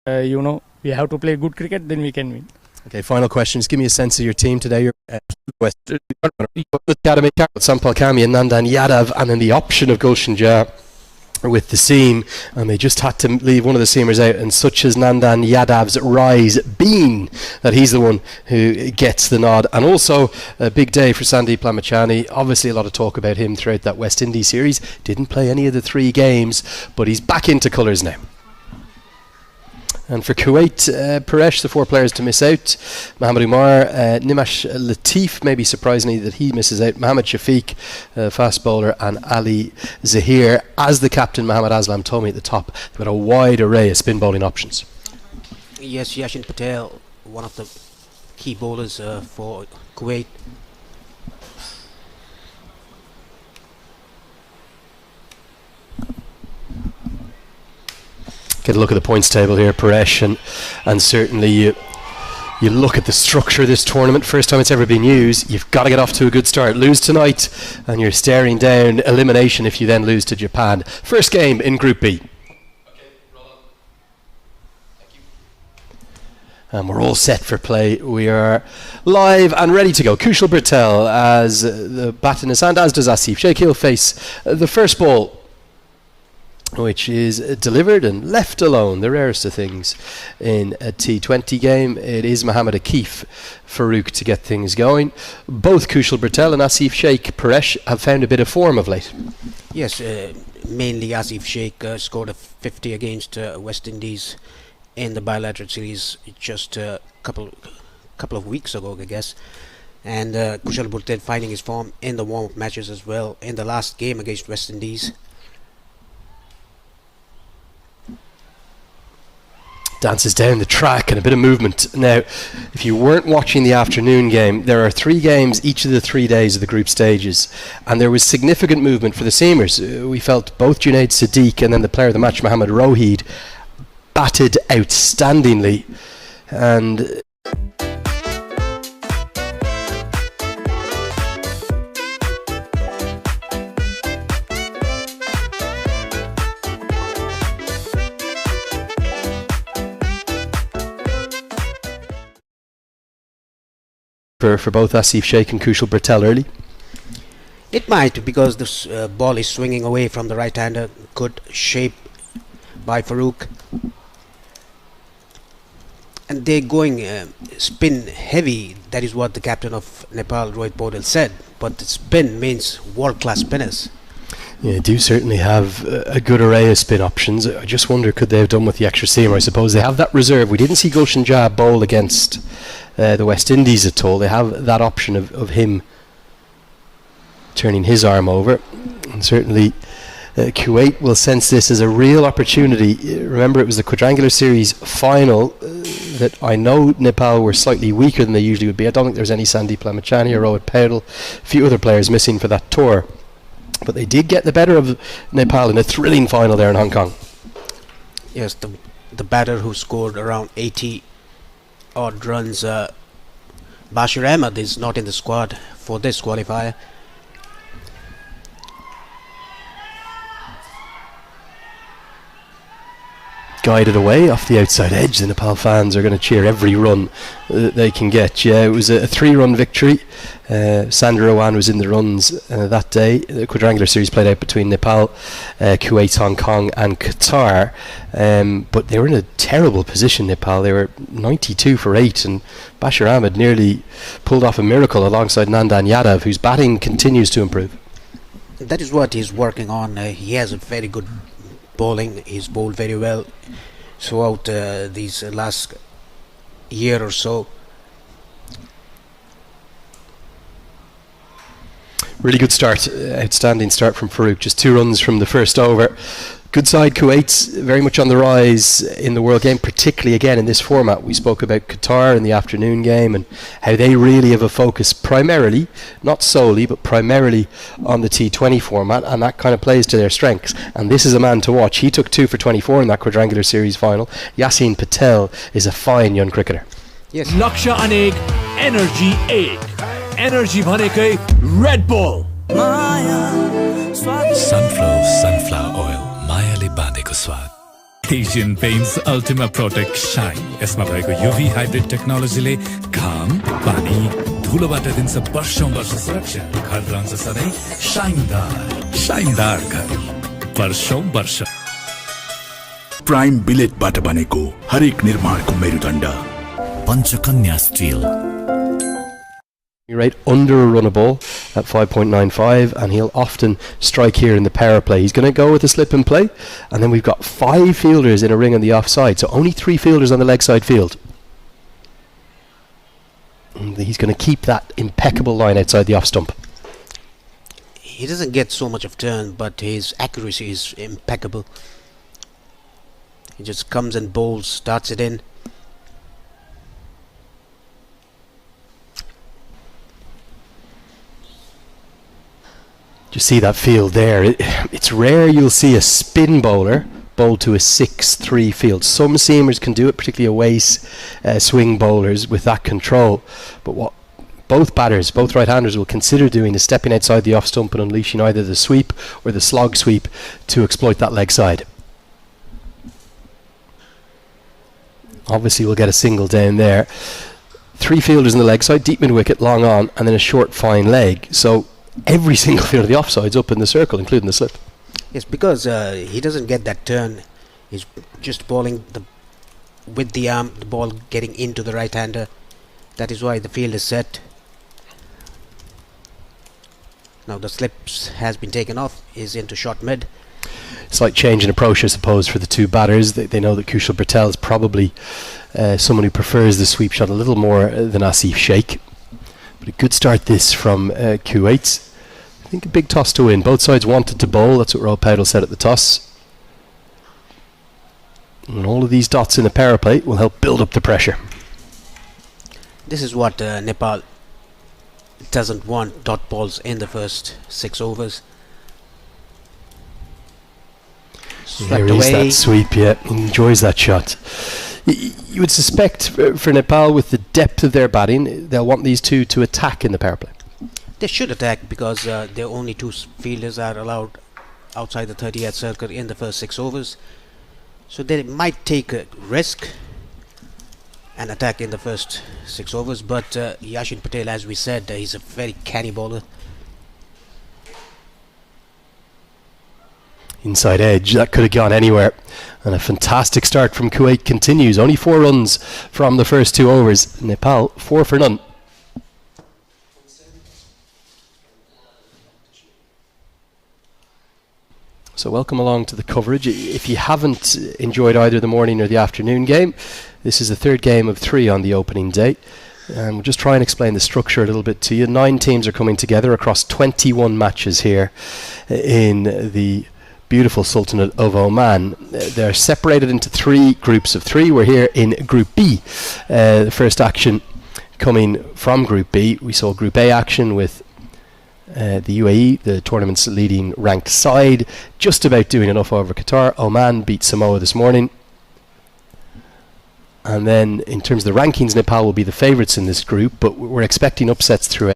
we have to play good cricket, then we can win. Okay, final question. Just give me a sense of your team today. Your West Academy, Sampal Kami and Nandan Yadav, and then the option of Gulshan Jah with the seam, and they just had to leave one of the seamers out, and such as Nandan Yadav's rise being that he's the one who gets the nod. And also a big day for Sandeep Lamachani. Obviously a lot of talk about him throughout that West Indies series. Didn't play any of the 3 games, but he's back into colours now. And for Kuwait, Paresh, the 4 players to miss out. Mohamed Umar, Nimash Latif, maybe surprisingly that he misses out. Mohamed Shafiq, fast bowler, and Ali Zahir. As the captain, Mohammad Aslam, told me at the top, they've got a wide array of spin bowling options. Yes, Yashin Patel, one of the key bowlers for Kuwait. Get a look at the points table here, Paresh, and certainly you look at the structure of this tournament. First time it's ever been used. You've got to get off to a good start. Lose tonight, and you're staring down elimination if you then lose to Japan. First game in Group B. And we're all set for play. We are live and ready to go. Kushal Bertel as the bat in his hand, as does Asif Sheikh. He'll face the first ball, which is delivered and left alone, the rarest of things in a T20 game. It is Mohammad Akif Farouk to get things going. Both Kushal Bertel and Asif Sheikh Paresh have found a bit of form of late. Yes, mainly Asif Sheikh scored a 50 against West Indies in the bilateral series just a couple of weeks ago, I guess. And Kushal Bertel finding his form in the warm-up matches as well in the last game against West Indies. Dances down the track and a bit of movement. Now, if you weren't watching the afternoon game, there are 3 games each of the 3 days of the group stages, and there was significant movement for the seamers. We felt both Junaid Sadiq and then the player of the match, Mohammad Rohid, batted outstandingly. And for both Asif Sheikh and Kushal Bertel early? It might, because this ball is swinging away from the right-hander. Good shape by Farouk. And they're going spin heavy. That is what the captain of Nepal, Rohit Paudel, said. But the spin means world-class spinners. Yeah, they do certainly have a good array of spin options. I just wonder, could they have done with the extra seamer? I suppose they have that reserve. We didn't see Gulshan Jah bowl against the West Indies at all. They have that option of him turning his arm over. And certainly Kuwait will sense this as a real opportunity. Remember, it was the quadrangular series final that I know Nepal were slightly weaker than they usually would be. I don't think there was any Sandeep Lamachani or Rohit Paudel. A few other players missing for that tour. But they did get the better of Nepal in a thrilling final there in Hong Kong. Yes, the batter who scored around 80 odd runs, Bashir Ahmed, is not in the squad for this qualifier. Guided away off the outside edge. The Nepal fans are going to cheer every run that they can get. Yeah, it was a 3-run victory. Sandra Rowan was in the runs that day. The quadrangular series played out between Nepal, Kuwait, Hong Kong and Qatar, but they were in a terrible position, Nepal. They were 92 for 8, and Bashir Ahmed nearly pulled off a miracle alongside Nandan Yadav, whose batting continues to improve. That is what he's working on. He has a very good bowling. He's bowled very well throughout these last year or so. Really good start, outstanding start from Farouk. Just 2 runs from the first over. Good side, Kuwait's very much on the rise in the world game, particularly again in this format. We spoke about Qatar in the afternoon game and how they really have a focus primarily, not solely, but primarily on the T20 format, and that kind of plays to their strengths. And this is a man to watch. He took 2 for 24 in that quadrangular series final. Yasin Patel is a fine young cricketer. Yes. Laksha Aneg, Energy 8. Energy Bhanekai, Red Bull. Sunflower oil, Mayale Bandeko Swad. Asian Paints Ultima Protect Shine. यसमा भएको UV hybrid टेक्नोलोजीले घाम, पानी, धुलोबाट दिन्छ वर्षौं वर्ष सुरक्षा। घर रहन्छ सधैँ शाइनदार घर वर्षौं वर्ष। प्राइम बिलेटबाट बनेको हरेक निर्माणको मेरुदण्ड Panchakanya steel. Right under a runner ball at 5.95, and he'll often strike here in the power play. He's going to go with a slip and play, and then we've got 5 fielders in a ring on the offside, so only 3 fielders on the leg side field. And he's going to keep that impeccable line outside the off stump. He doesn't get so much of turn, but his accuracy is impeccable. He just comes and bowls, starts it in. Just see that field there. It's rare you'll see a spin bowler bowl to a 6-3 field. Some seamers can do it, particularly away swing bowlers with that control. But what both batters, both right-handers, will consider doing is stepping outside the off stump and unleashing either the sweep or the slog sweep to exploit that leg side. Obviously we'll get a single down there. 3 fielders in the leg side, deep mid wicket, long on, and then a short fine leg. So every single field of the offside's up in the circle, including the slip. Yes, because he doesn't get that turn. He's just bowling with the arm, the ball getting into the right-hander. That is why the field is set. Now the slips has been taken off, is into short mid. Slight change in approach, I suppose, for the 2 batters. They know that Kushal Patel is probably someone who prefers the sweep shot a little more than Asif Sheikh. But a good start this from Kuwait. I think a big toss to win. Both sides wanted to bowl. That's what Rob Powdell said at the toss. And all of these dots in the power play will help build up the pressure. This is what Nepal doesn't want, dot balls in the first 6 overs. There is that sweep, yeah. He enjoys that shot. You would suspect for Nepal, with the depth of their batting, they'll want these 2 to attack in the power play. They should attack because their only 2 fielders are allowed outside the 30-yard circle in the first 6 overs. So they might take a risk and attack in the first 6 overs. But Yashin Patel, as we said, he's a very canny bowler. Inside edge, that could have gone anywhere. And a fantastic start from Kuwait continues. Only 4 runs from the first 2 overs. Nepal 4 for none. So welcome along to the coverage. If you haven't enjoyed either the morning or the afternoon game, this is the 3rd game of 3 on the opening day. And we'll just try and explain the structure a little bit to you. 9 teams are coming together across 21 matches here in the beautiful Sultanate of Oman. They're separated into 3 groups of 3. We're here in Group B. The first action coming from Group B. We saw Group A action with the UAE, the tournament's leading ranked side, just about doing enough over Qatar. Oman beat Samoa this morning. And then in terms of the rankings, Nepal will be the favourites in this group, but we're expecting upsets throughout.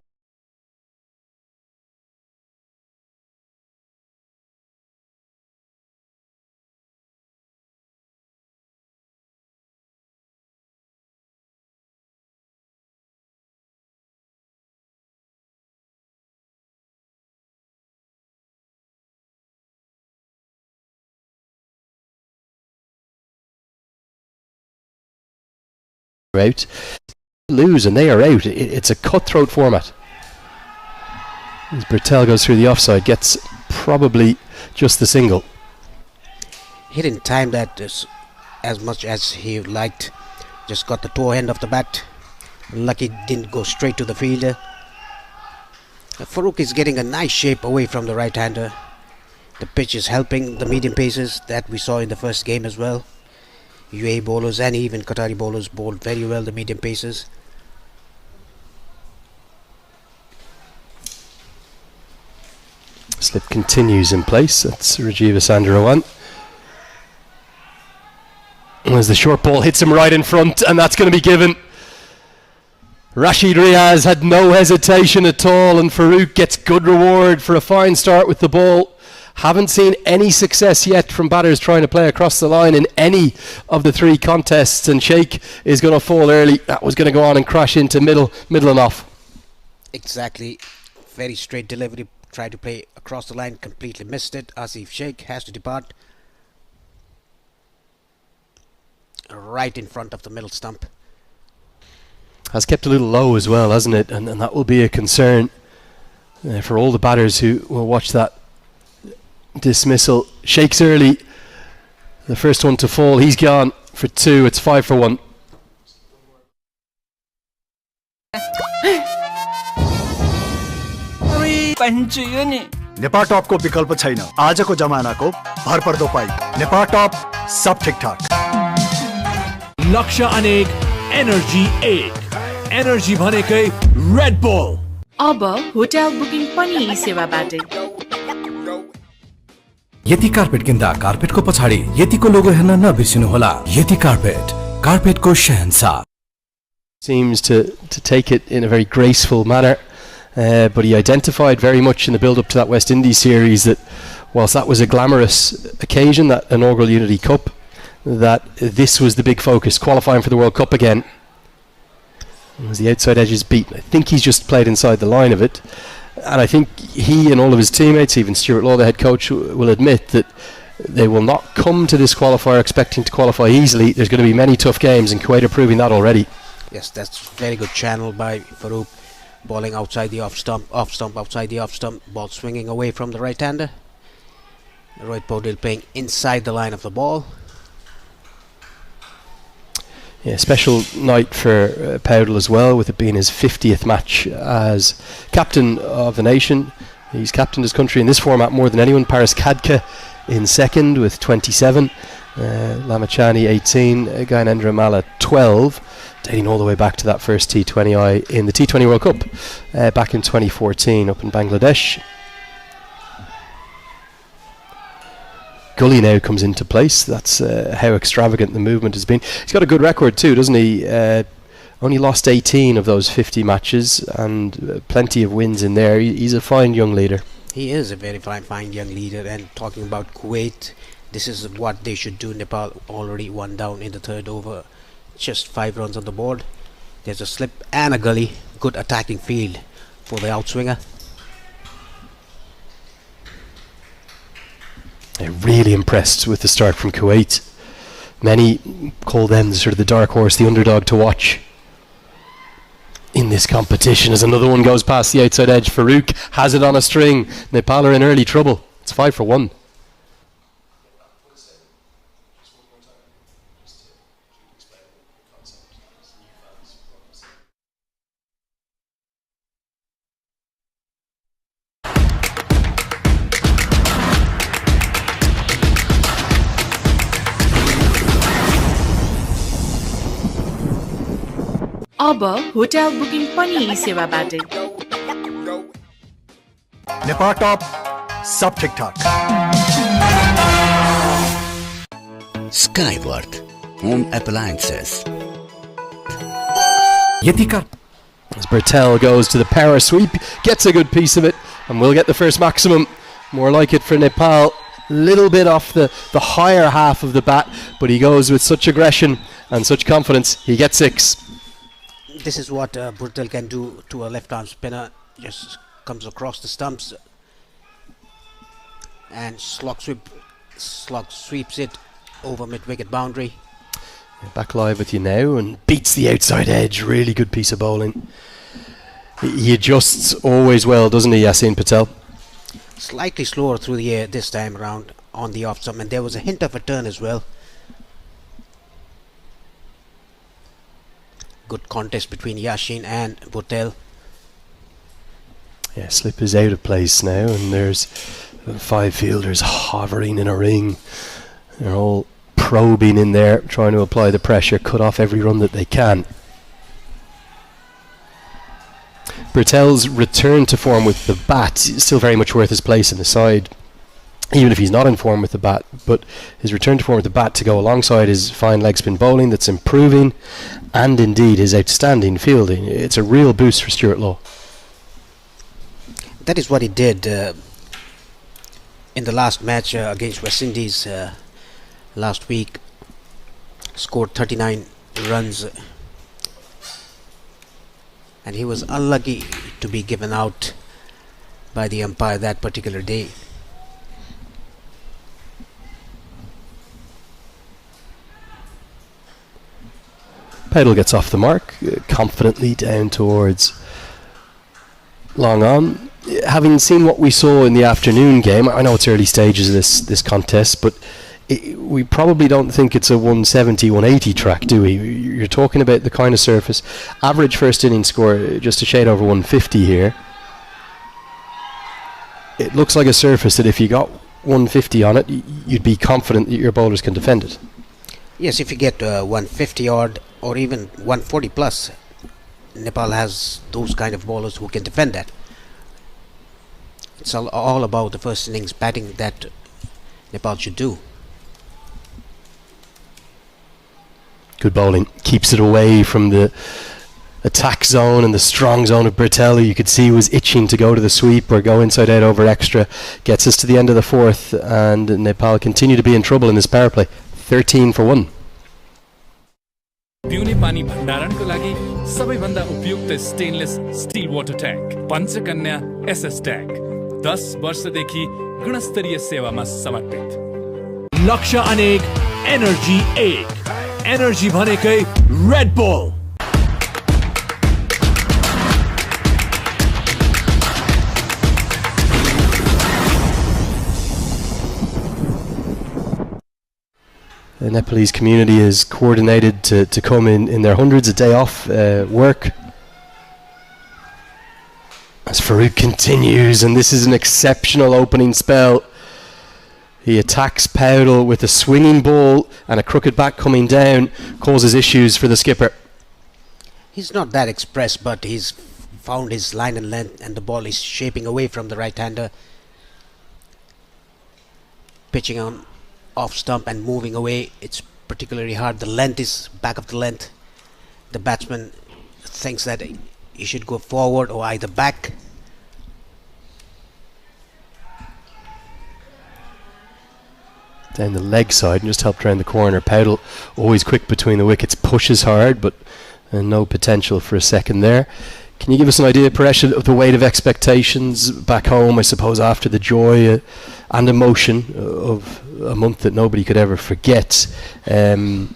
Out, lose and they are out. It's a cutthroat format. As Bertel goes through the offside, gets probably just the single. He didn't time that as much as he liked. Just got the toe end of the bat. Lucky didn't go straight to the fielder. Farouk is getting a nice shape away from the right-hander. The pitch is helping the medium paces that we saw in the first game as well. UAE bowlers and even Qatari bowlers bowled very well the medium paces. Slip continues in place. That's Rajiv Sandarawan. As the short ball hits him right in front, and that's going to be given. Rashid Riaz had no hesitation at all, and Farouk gets good reward for a fine start with the ball. Haven't seen any success yet from batters trying to play across the line in any of the 3 contests, and Sheikh is going to fall early. That was going to go on and crash into middle and off. Exactly. Very straight delivery. Tried to play across the line, completely missed it. Asif Sheikh has to depart. Right in front of the middle stump. Has kept a little low as well, hasn't it? And that will be a concern for all the batters who will watch that dismissal. Shakes early, the first one to fall. He's gone for 2. It's 5 for 1. Nepal top को विकल्प छैन आजको जमानाको भरपर्दो pipe Nepal top सब ठीकठाक लक्ष्य अनेक energy 1 energy भनेकै रेड बुल अब होटल बुकिङ पनि यी सेवाबाटै यति कार्पेट किन्दा कार्पेटको पछाडि यतिको लोगो हेर्न नबिर्सिनुहोला यति कार्पेटको शहंशाह seems to take it in a very graceful manner. But he identified very much in the build-up to that West Indies series that whilst that was a glamorous occasion, that inaugural Unity Cup, that this was the big focus, qualifying for the World Cup again. As the outside edge is beaten, I think he's just played inside the line of it, and I think he and all of his teammates, even Stuart Law, the head coach, will admit that they will not come to this qualifier expecting to qualify easily. There's going to be many tough games, and Kuwait are proving that already. Yes, that's very good channel by Farouk. Bowling outside the off stump, outside the off stump, ball swinging away from the right-hander. Rohit Paudel playing inside the line of the ball. Yeah, special night for Paudel as well, with it being his 50th match as captain of the nation. He's captained his country in this format more than anyone. Paris Kadka in second with 27, Lamachani 18, Gyanendra Malla 12. Dating all the way back to that first T20I in the T20 World Cup back in 2014 up in Bangladesh. Gully now comes into place. That's how extravagant the movement has been. He's got a good record too, doesn't he? Only lost 18 of those 50 matches and plenty of wins in there. He's a fine young leader. He is a very fine young leader. And talking about Kuwait, this is what they should do. Nepal already 1 down in the 3rd over. Just 5 runs on the board. There's a slip and a gully. Good attacking field for the outswinger. They're really impressed with the start from Kuwait. Many call them the sort of the dark horse, the underdog to watch in this competition. As another one goes past the outside edge, Farouk has it on a string. Nepal are in early trouble. It's 5 for 1. अब hotel booking पनि यी सेवाबाटै Nepal top सब ठीकठाक Skyworth Home Appliances. As Bertel goes to the power sweep, gets a good piece of it, and will get the first maximum. More like it for Nepal. Little bit off the higher half of the bat, but he goes with such aggression and such confidence. He gets 6. This is what Bertel can do to a left-arm spinner. Just comes across the stumps and slog sweeps it over mid-wicket boundary. Back live with you now and beats the outside edge. Really good piece of bowling. He adjusts always well, doesn't he, Yasin Patel? Slightly slower through the air this time around on the off stump, and there was a hint of a turn as well. Good contest between Yashin and Bertel. Yeah, slip is out of place now, and there's 5 fielders hovering in a ring. They're all probing in there, trying to apply the pressure, cut off every run that they can. Bertel's return to form with the bat is still very much worth his place in the side, even if he's not in form with the bat. But his return to form with the bat to go alongside his fine leg spin bowling that's improving, and indeed his outstanding fielding, it's a real boost for Stuart Law. That is what he did in the last match against West Indies last week, scored 39 runs, and he was unlucky to be given out by the umpire that particular day. Pedal gets off the mark, confidently down towards long on. Having seen what we saw in the afternoon game, I know it's early stages of this contest, but we probably don't think it's a 170, 180 track, do we? You're talking about the kind of surface. Average first inning score just a shade over 150 here. It looks like a surface that if you got 150 on it, you'd be confident that your bowlers can defend it. Yes, if you get 150 odd or even 140 plus, Nepal has those kind of bowlers who can defend that. It's all about the first innings batting that Nepal should do. Good bowling. Keeps it away from the attack zone and the strong zone of Bertel, who you could see was itching to go to the sweep or go inside out over extra. Gets us to the end of the fourth, and Nepal continue to be in trouble in this power play. 13 for 1. पिउने पानी भण्डारणको लागि सबैभन्दा उपयुक्त stainless steel water tank Panchakanya SS tank 10 वर्षदेखि गुणस्तरीय सेवामा समर्पित। लक्ष्य अनेक, एनर्जी एक। एनर्जी भनेकै Red bull. The Nepalese community is coordinated to come in their hundreds a day off work. As Farooq continues, and this is an exceptional opening spell. He attacks Powdle with a swinging ball, and a crooked bat coming down causes issues for the skipper. He's not that expressed, but he's found his line and length, and the ball is shaping away from the right-hander. Pitching on off stump and moving away, it's particularly hard. The length is back of the length. The batsman thinks that he should go forward or either back. Down the leg side and just helped around the corner. Powdle always quick between the wickets, pushes hard, but no potential for a second there. Can you give us an idea, Paresh, of the weight of expectations back home, I suppose, after the joy and emotion of a month that nobody could ever forget, and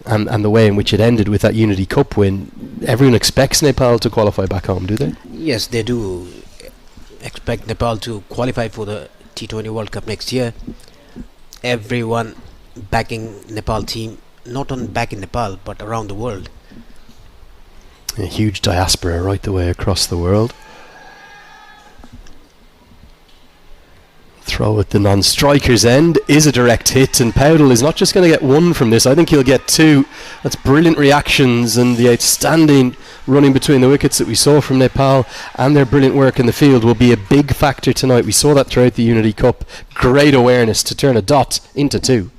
the way in which it ended with that Unity Cup win? Everyone expects Nepal to qualify back home, do they? Yes, they do expect Nepal to qualify for the T20 World Cup next year. Everyone backing Nepal team, not only back in Nepal, but around the world. A huge diaspora right the way across the world. Throw at the non-striker's end is a direct hit, and Powdle is not just going to get one from this, I think he'll get two. That's brilliant reactions, and the outstanding running between the wickets that we saw from Nepal and their brilliant work in the field will be a big factor tonight. We saw that throughout the Unity Cup. Great awareness to turn a dot into two.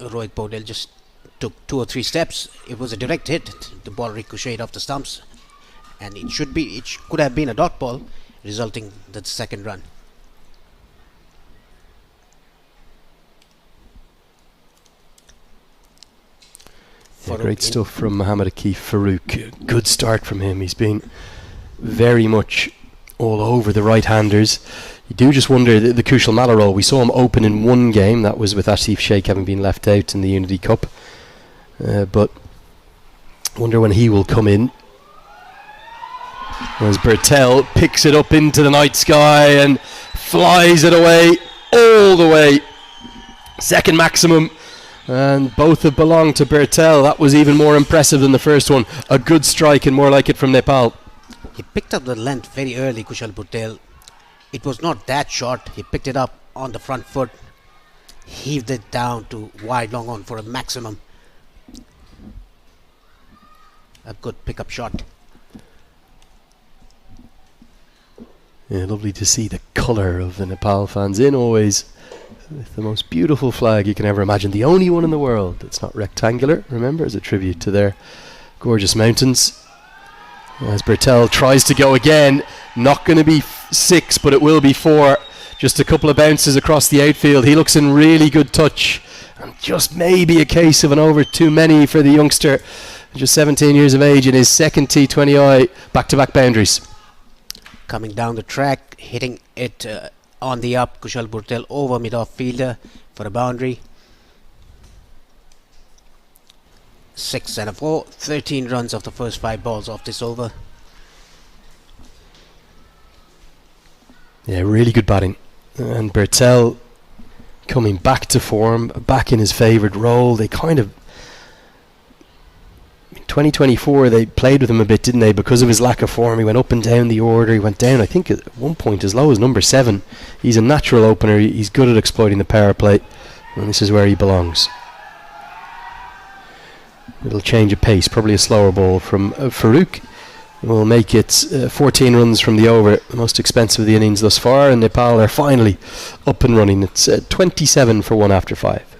Rohit Paudel just took 2 or 3 steps. It was a direct hit. The ball ricocheted off the stumps, and it could have been a dot ball, resulting in the second run. Yeah, great stuff from Mohammad Akif Farooq. Good start from him. He's been very much all over the right-handers. You do just wonder, the Kushal Malla role, we saw him open in one game, that was with Asif Sheikh having been left out in the Unity Cup, but wonder when he will come in. As Bertel picks it up into the night sky and flies it away, all the way, second maximum, and both have belonged to Bertel. That was even more impressive than the first one. A good strike, and more like it from Nepal. He picked up the length very early, Kushal Patel. It was not that short. He picked it up on the front foot, heaved it down to wide long on for a maximum. A good pickup shot. Yeah, lovely to see the colour of the Nepal fans in always, with the most beautiful flag you can ever imagine. The only one in the world that's not rectangular, remember, as a tribute to their gorgeous mountains. As Bertel tries to go again, not going to be 6, but it will be 4. Just a couple of bounces across the outfield. He looks in really good touch. And just maybe a case of an over too many for the youngster. Just 17 years of age in his second T20I. Back-to-back boundaries. Coming down the track, hitting it on the up. Kushal Burtel over mid-off fielder for a boundary. 6 and a 4. 13 runs of the first 5 balls of this over. Yeah, really good batting. And Burtel coming back to form, back in his favoured role. They kind of... In 2024, they played with him a bit, didn't they? Because of his lack of form, he went up and down the order. He went down, I think, at one point as low as number 7. He's a natural opener. He's good at exploiting the power play. And this is where he belongs. Little change of pace, probably a slower ball from Farouk. Will make it 14 runs from the over, the most expensive of the innings thus far, and Nepal are finally up and running. It's 27 for 1 after 5.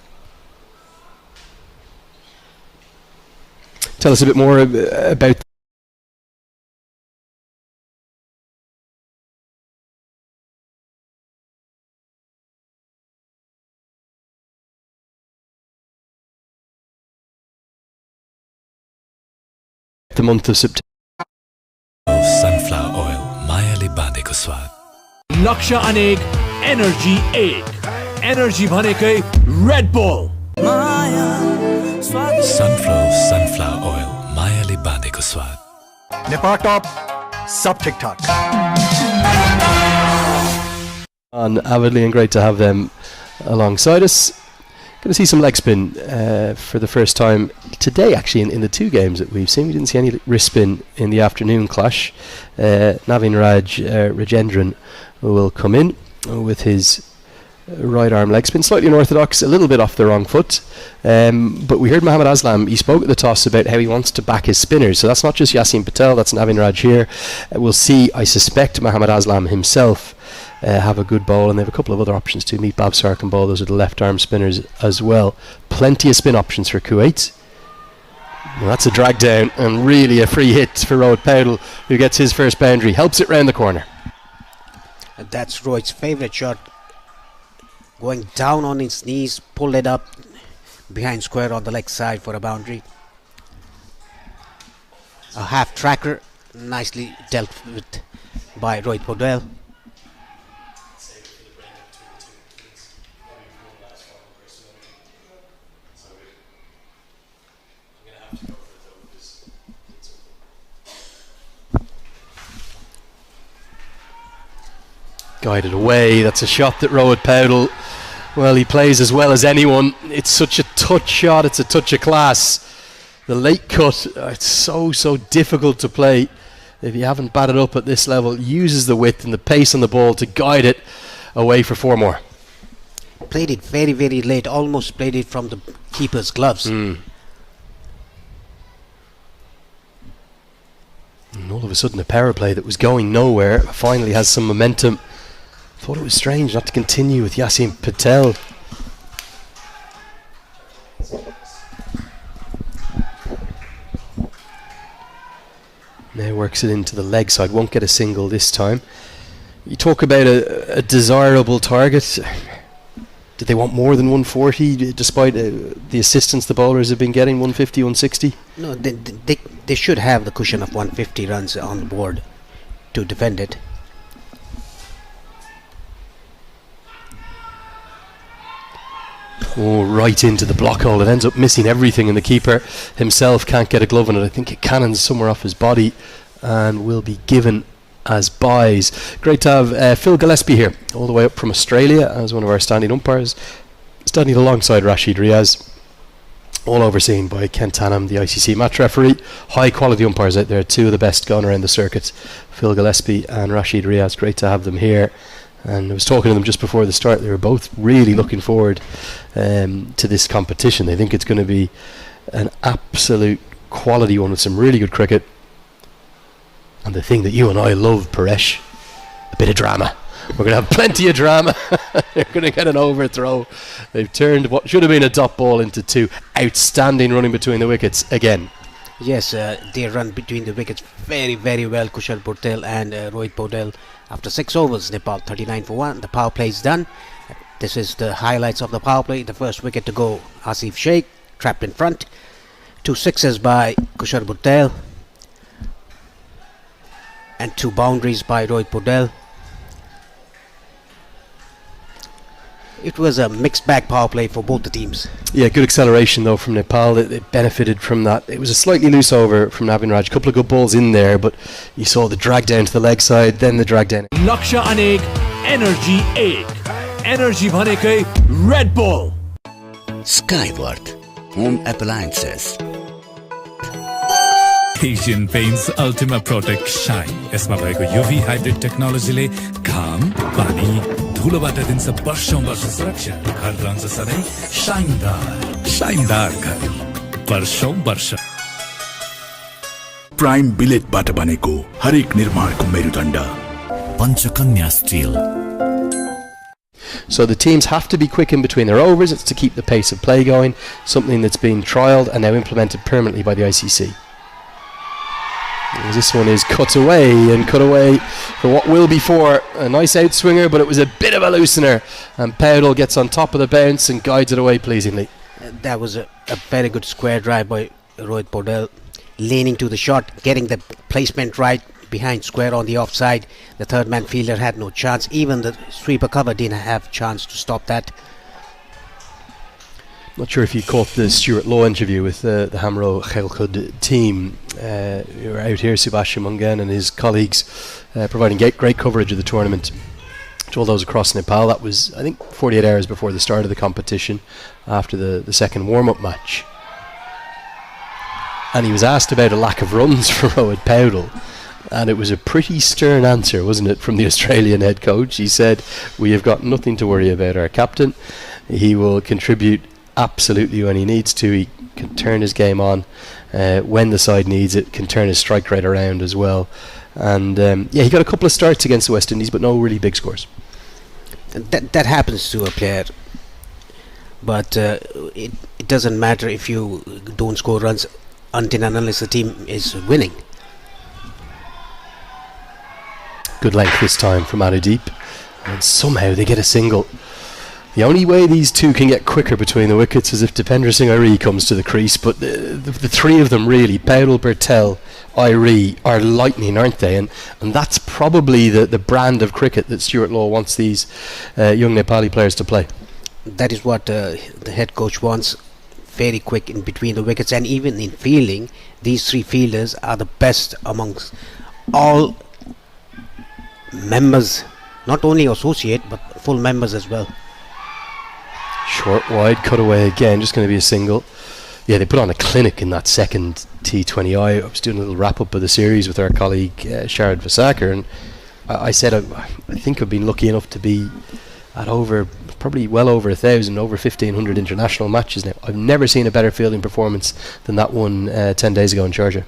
Tell us a bit more about the month of September. Sunflower oil, मायाले बाँधेको स्वाद. लक्ष्य अनेक, energy एक. Energy भनेकै Red bull. Sunflower oil, मायाले बाँधेको स्वाद. नेपाल टॉप सब ठीक ठाक. On avidly, and great to have them alongside us. Going to see some leg spin for the first time today, actually, in the 2 games that we've seen. We didn't see any wrist spin in the afternoon clash. Navin Rajendran will come in with his right arm leg spin, slightly unorthodox, a little bit off the wrong foot. But we heard Mohammad Aslam, he spoke at the toss about how he wants to back his spinners. So that's not just Yasin Patel, that's Navin Raj here. We'll see, I suspect, Mohammad Aslam himself have a good bowl, and they have a couple of other options too. Meet Babsar can bowl, those are the left arm spinners as well. Plenty of spin options for Kuwait. Well, that's a drag down and really a free hit for Rohit Paudel, who gets his first boundary, helps it round the corner. And that's Rohit's favourite shot. Going down on his knees, pulled it up behind square on the leg side for a boundary. A half tracker, nicely dealt with by Rohit Paudel. Guided away. That's a shot that Rohit Paudel, well, he plays as well as anyone. It's such a touch shot, it's a touch of class. The late cut, it's so difficult to play if you haven't batted up at this level. Uses the width and the pace on the ball to guide it away for 4 more. Played it very late, almost played it from the keeper's gloves. And all of a sudden a power play that was going nowhere finally has some momentum. Thought it was strange not to continue with Yasin Patel. Now works it into the leg side, won't get a single this time. You talk about a desirable target. Did they want more than 140 despite the assistance the bowlers have been getting, 150, 160? No, they should have the cushion of 150 runs on the board to defend it. Oh, right into the block hole. It ends up missing everything, and the keeper himself can't get a glove on it. I think it cannons somewhere off his body and will be given as buys. Great to have Phil Gillespie here, all the way up from Australia as one of our standing umpires, standing alongside Rashid Riaz, all overseen by Ken Tanham, the ICC match referee. High quality umpires out there, 2 of the best going around the circuit, Phil Gillespie and Rashid Riaz. Great to have them here. And I was talking to them just before the start. They were both really looking forward to this competition. They think it's going to be an absolute quality one with some really good cricket. And the thing that you and I love, Paresh, a bit of drama. We're going to have plenty of drama. They're going to get an overthrow. They've turned what should have been a dot ball into 2. Outstanding running between the wickets again. Yes, they run between the wickets very well, Kushal Burtel and Rohit Paudel. After 6 overs, Nepal 39 for 1. The power play is done. This is the highlights of the power play. The first wicket to go, Asif Sheikh, trapped in front. 2 sixes by Kushal Patel. And 2 boundaries by Rohit Podel. It was a mixed bag power play for both the teams. Yeah, good acceleration though from Nepal. It benefited from that. It was a slightly loose over from Navin Raj. A couple of good balls in there, but you saw the drag down to the leg side, then the drag down. लक्ष्य अनेक, energy एक. Energy भनेकै Red Bull. Skyworth Home Appliances. Asian Paints Ultima Protect Shine. यसमा भएको UV hybrid टेक्नोलोजीले घाम, पानी, धुलोबाट दिन्छ वर्षौं वर्ष सुरक्षा. घर रहन्छ सधैँ शाइनदार घर वर्षौं वर्ष. प्राइम बिलेटबाट बनेको हरेक निर्माणको मेरुदण्ड Panchakanya steel. So the teams have to be quick in between their overs. It's to keep the pace of play going, something that's been trialled and now implemented permanently by the ICC. As this one is cut away for what will be for a nice outswinger, but it was a bit of a loosener, and Powell gets on top of the bounce and guides it away pleasingly. That was a very good square drive by Rohit Podel, leaning to the shot, getting the placement right behind square on the offside. The third man fielder had no chance. Even the sweeper cover didn't have chance to stop that. Not sure if you caught the Stuart Law interview with the Hamro Khelkhud team. We were out here, Subhash Mungan and his colleagues providing great coverage of the tournament to all those across Nepal. That was, I think, 48 hours before the start of the competition, after the second warm-up match. And he was asked about a lack of runs for Rohit Powell, and it was a pretty stern answer, wasn't it, from the Australian head coach. He said, "We have got nothing to worry about our captain. He will contribute absolutely when he needs to. He can turn his game on when the side needs it, can turn his strike rate around as well." And he got a couple of starts against the West Indies, but no really big scores. That happens to a player, but it doesn't matter if you don't score runs until and unless the team is winning. Good length this time from Anudeep, and somehow they get a single. The only way these two can get quicker between the wickets is if Dipendra Singh Iree comes to the crease, but the three of them really, Powell, Bertel, Iree, are lightning, aren't they? And that's probably the brand of cricket that Stuart Law wants these young Nepali players to play. That is what the head coach wants. Very quick in between the wickets, and even in fielding, these three fielders are the best amongst all members, not only associate but full members as well. Short wide, cut away again, just going to be a single. Yeah, they put on a clinic in that second T20I. I was doing a little wrap up of the series with our colleague Sharad Vasaker, and I said I think I've been lucky enough to be at probably well over 1,000, over 1,500 international matches now. I've never seen a better fielding performance than that one 10 days ago in Sharjah.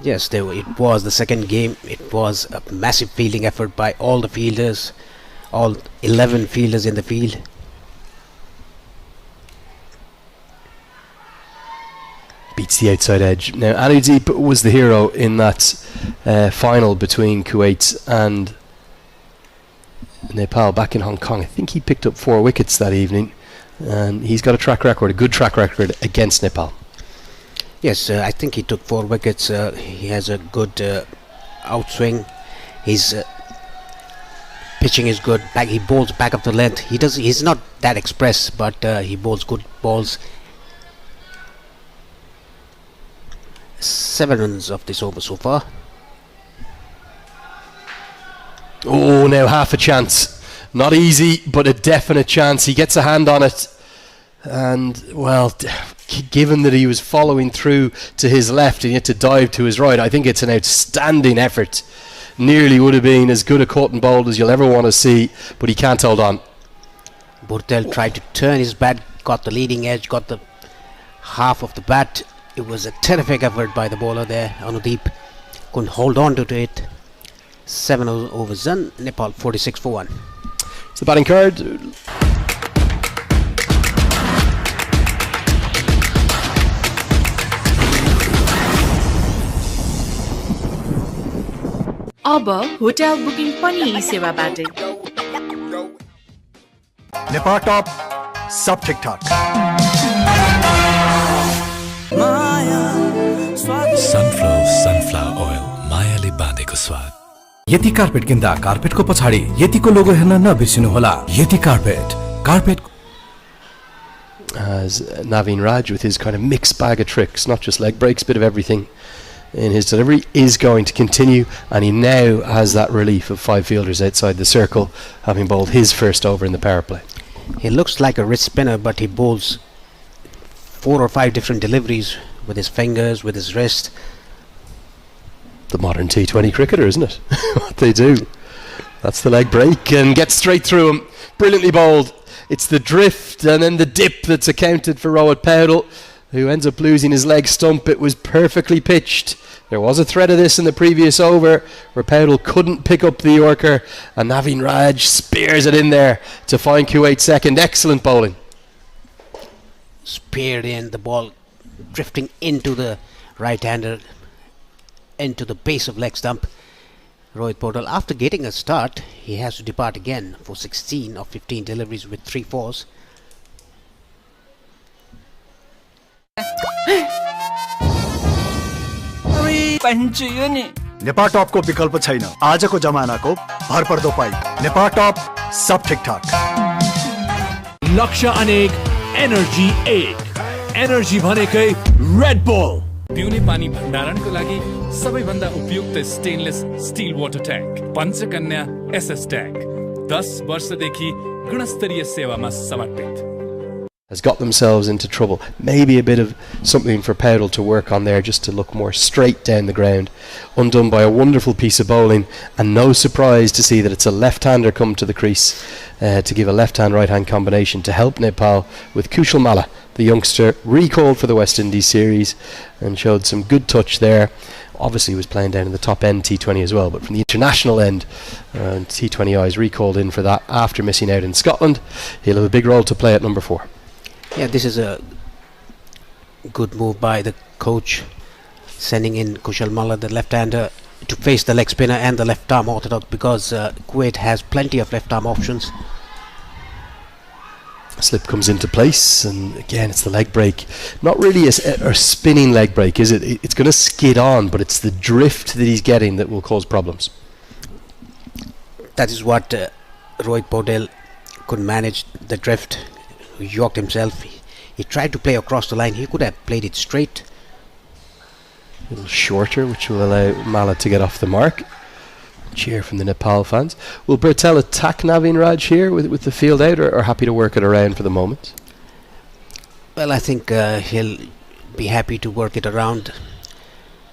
Yes, it was the second game. It was a massive fielding effort by all the fielders, all 11 fielders in the field. Beats the outside edge. Now, Anudeep was the hero in that final between Kuwait and Nepal back in Hong Kong. I think he picked up 4 wickets that evening, and he's got a good track record against Nepal. Yes, I think he took 4 wickets. He has a good outswing. His pitching is good. He bowls back up the length. He's not that express, but he bowls good balls. 7 runs of this over so far. Oh, now half a chance. Not easy, but a definite chance. He gets a hand on it. And, well, given that he was following through to his left and he had to dive to his right, I think it's an outstanding effort. Nearly would have been as good a caught and bowled as you'll ever want to see, but he can't hold on. Bortel tried to turn his bat, got the leading edge, got the half of the bat. It was a terrific effort by the bowler there, Anudeep. Couldn't hold on to it. 7 overs done, Nepal 46 for 1. It's the batting card. अब hotel booking पनि यी सेवाबाटै। नेपाल टप सब ठीक ठाक। Sunflower oil, मायाले बाँधेको स्वाद। यति carpet किन्दा कार्पेटको पछाडि यतिको लोगो हेर्न नबिर्सिनुहोला। यति carpet as Naveen Raj with his kind of mixed bag of tricks, not just leg breaks, bit of everything in his delivery, is going to continue, and he now has that relief of 5 fielders outside the circle, having bowled his first over in the power play. He looks like a wrist spinner, but he bowls 4 or 5 different deliveries with his fingers, with his wrist. The modern T20 cricketer, isn't it? What they do. That's the leg break, and gets straight through him. Brilliantly bowled. It's the drift and then the dip that's accounted for Rohit Powdell, who ends up losing his leg stump. It was perfectly pitched. There was a threat of this in the previous over where Powdell couldn't pick up the Yorker, and Naveen Raj spears it in there to find Kuwait second. Excellent bowling. Speared in, the ball drifting into the right-hander, into the base of leg stump. Rohit Powdell, after getting a start, he has to depart again for 16 of 15 deliveries with 3 fours. Nepal टप को विकल्प छैन। आजको जमानाको भरपर्दो पाई नेपाल टप सब ठीक ठाक। लक्ष्य अनेक, एनर्जी एक। एनर्जी भनेकै रेड बुल। पिउने पानी भण्डारणको लागि सबैभन्दा उपयुक्त stainless steel water tank Panchakanya SS tank 10 वर्षदेखि गुणस्तरीय सेवामा समर्पित। Has got themselves into trouble. Maybe a bit of something for Powdell to work on there, just to look more straight down the ground. Undone by a wonderful piece of bowling, and no surprise to see that it's a left-hander come to the crease to give a left-hand right-hand combination to help Nepal with Kushal Malla, the youngster recalled for the West Indies series, and showed some good touch there. Obviously was playing down in the top end T20 as well, but from the international end, T20I is recalled in for that after missing out in Scotland. He'll have a big role to play at number 4. Yeah, this is a good move by the coach, sending in Kushal Malla, the left-hander, to face the leg spinner and the left-arm orthodox, because Kuwait has plenty of left-arm options. Slip comes into place, and again it's the leg break. Not really a spinning leg break, is it? It's going to skid on, but it's the drift that he's getting that will cause problems. That is what Rohit Powdell could manage, the drift. Yorked himself. He tried to play across the line. He could have played it straight. A little shorter, which will allow Malla to get off the mark. Cheer from the Nepal fans. Will Bertel attack Naveen Raj here with the field out, or happy to work it around for the moment? Well, I think he'll be happy to work it around.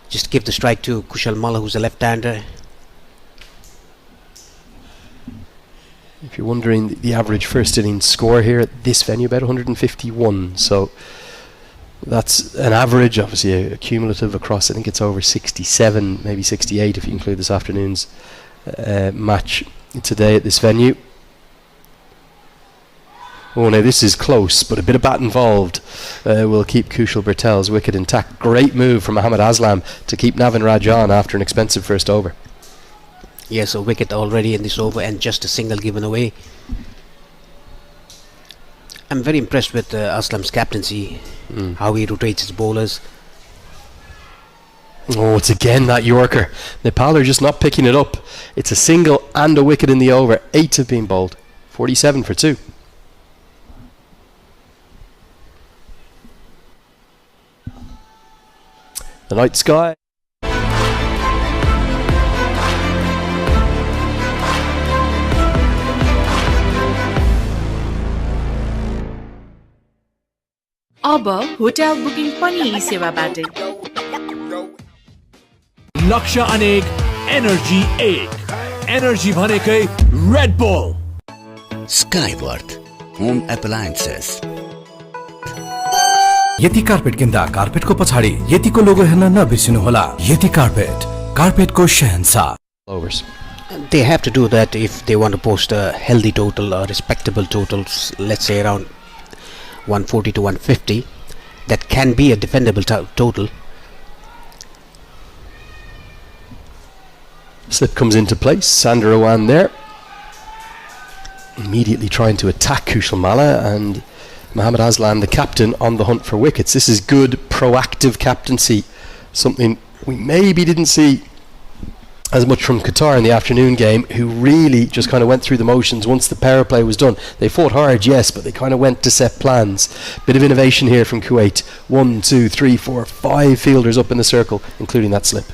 Just give the strike to Kushal Malla, who's a left-hander. If you're wondering, the average first innings score here at this venue, about 151. So that's an average, obviously a cumulative across, I think it's over 67, maybe 68 if you include this afternoon's match today at this venue. Oh, now this is close, but a bit of bat involved will keep Kushal Bertel's wicket intact. Great move from Mohammad Aslam to keep Naveen Raj on after an expensive first over. Yes, a wicket already in this over and just a single given away. I'm very impressed with Aslam's captaincy, how he rotates his bowlers. Oh, it's again that Yorker. Nepal are just not picking it up. It's a single and a wicket in the over. 8 have been bowled. 47 for 2. The night sky. अब hotel booking पनि यी सेवाबाटै। लक्ष्य अनेक, energy एक। Energy भनेकै Red bull. Skyworth Home Appliances. यति carpet किन्दा कार्पेटको पछाडि यतिको लोगो हेर्न नबिर्सिनुहोला। यति कार्पेटको शहंशाह। Overs. They have to do that if they want to post a healthy total or respectable totals, let's say around 140 to 150. That can be a defendable total. Slip comes into place. Sander Owan there. Immediately trying to attack Kushal Malla, and Mohamed Aslan, the captain, on the hunt for wickets. This is good proactive captaincy, something we maybe didn't see as much from Qatar in the afternoon game, who really just kind of went through the motions once the power play was done. They fought hard, yes, but they kind of went to set plans. Bit of innovation here from Kuwait. 1, 2, 3, 4, 5 fielders up in the circle, including that slip.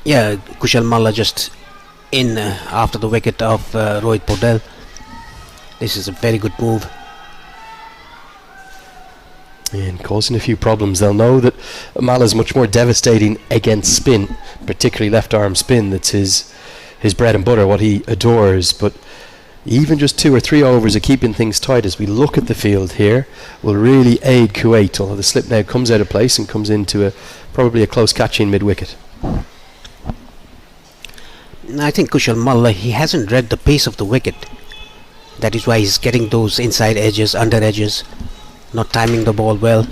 Yeah, Kushal Malla just in after the wicket of Rohit Paudel. This is a very good move. And causing a few problems. They'll know that Mala's much more devastating against spin, particularly left arm spin. That's his bread and butter, what he adores. But even just 2 or 3 overs of keeping things tight as we look at the field here will really aid Kuwait, although the slip now comes out of place and comes into probably a close catching mid-wicket. I think Kushal Malla, he hasn't read the pace of the wicket. That is why he's getting those inside edges, under edges, not timing the ball well.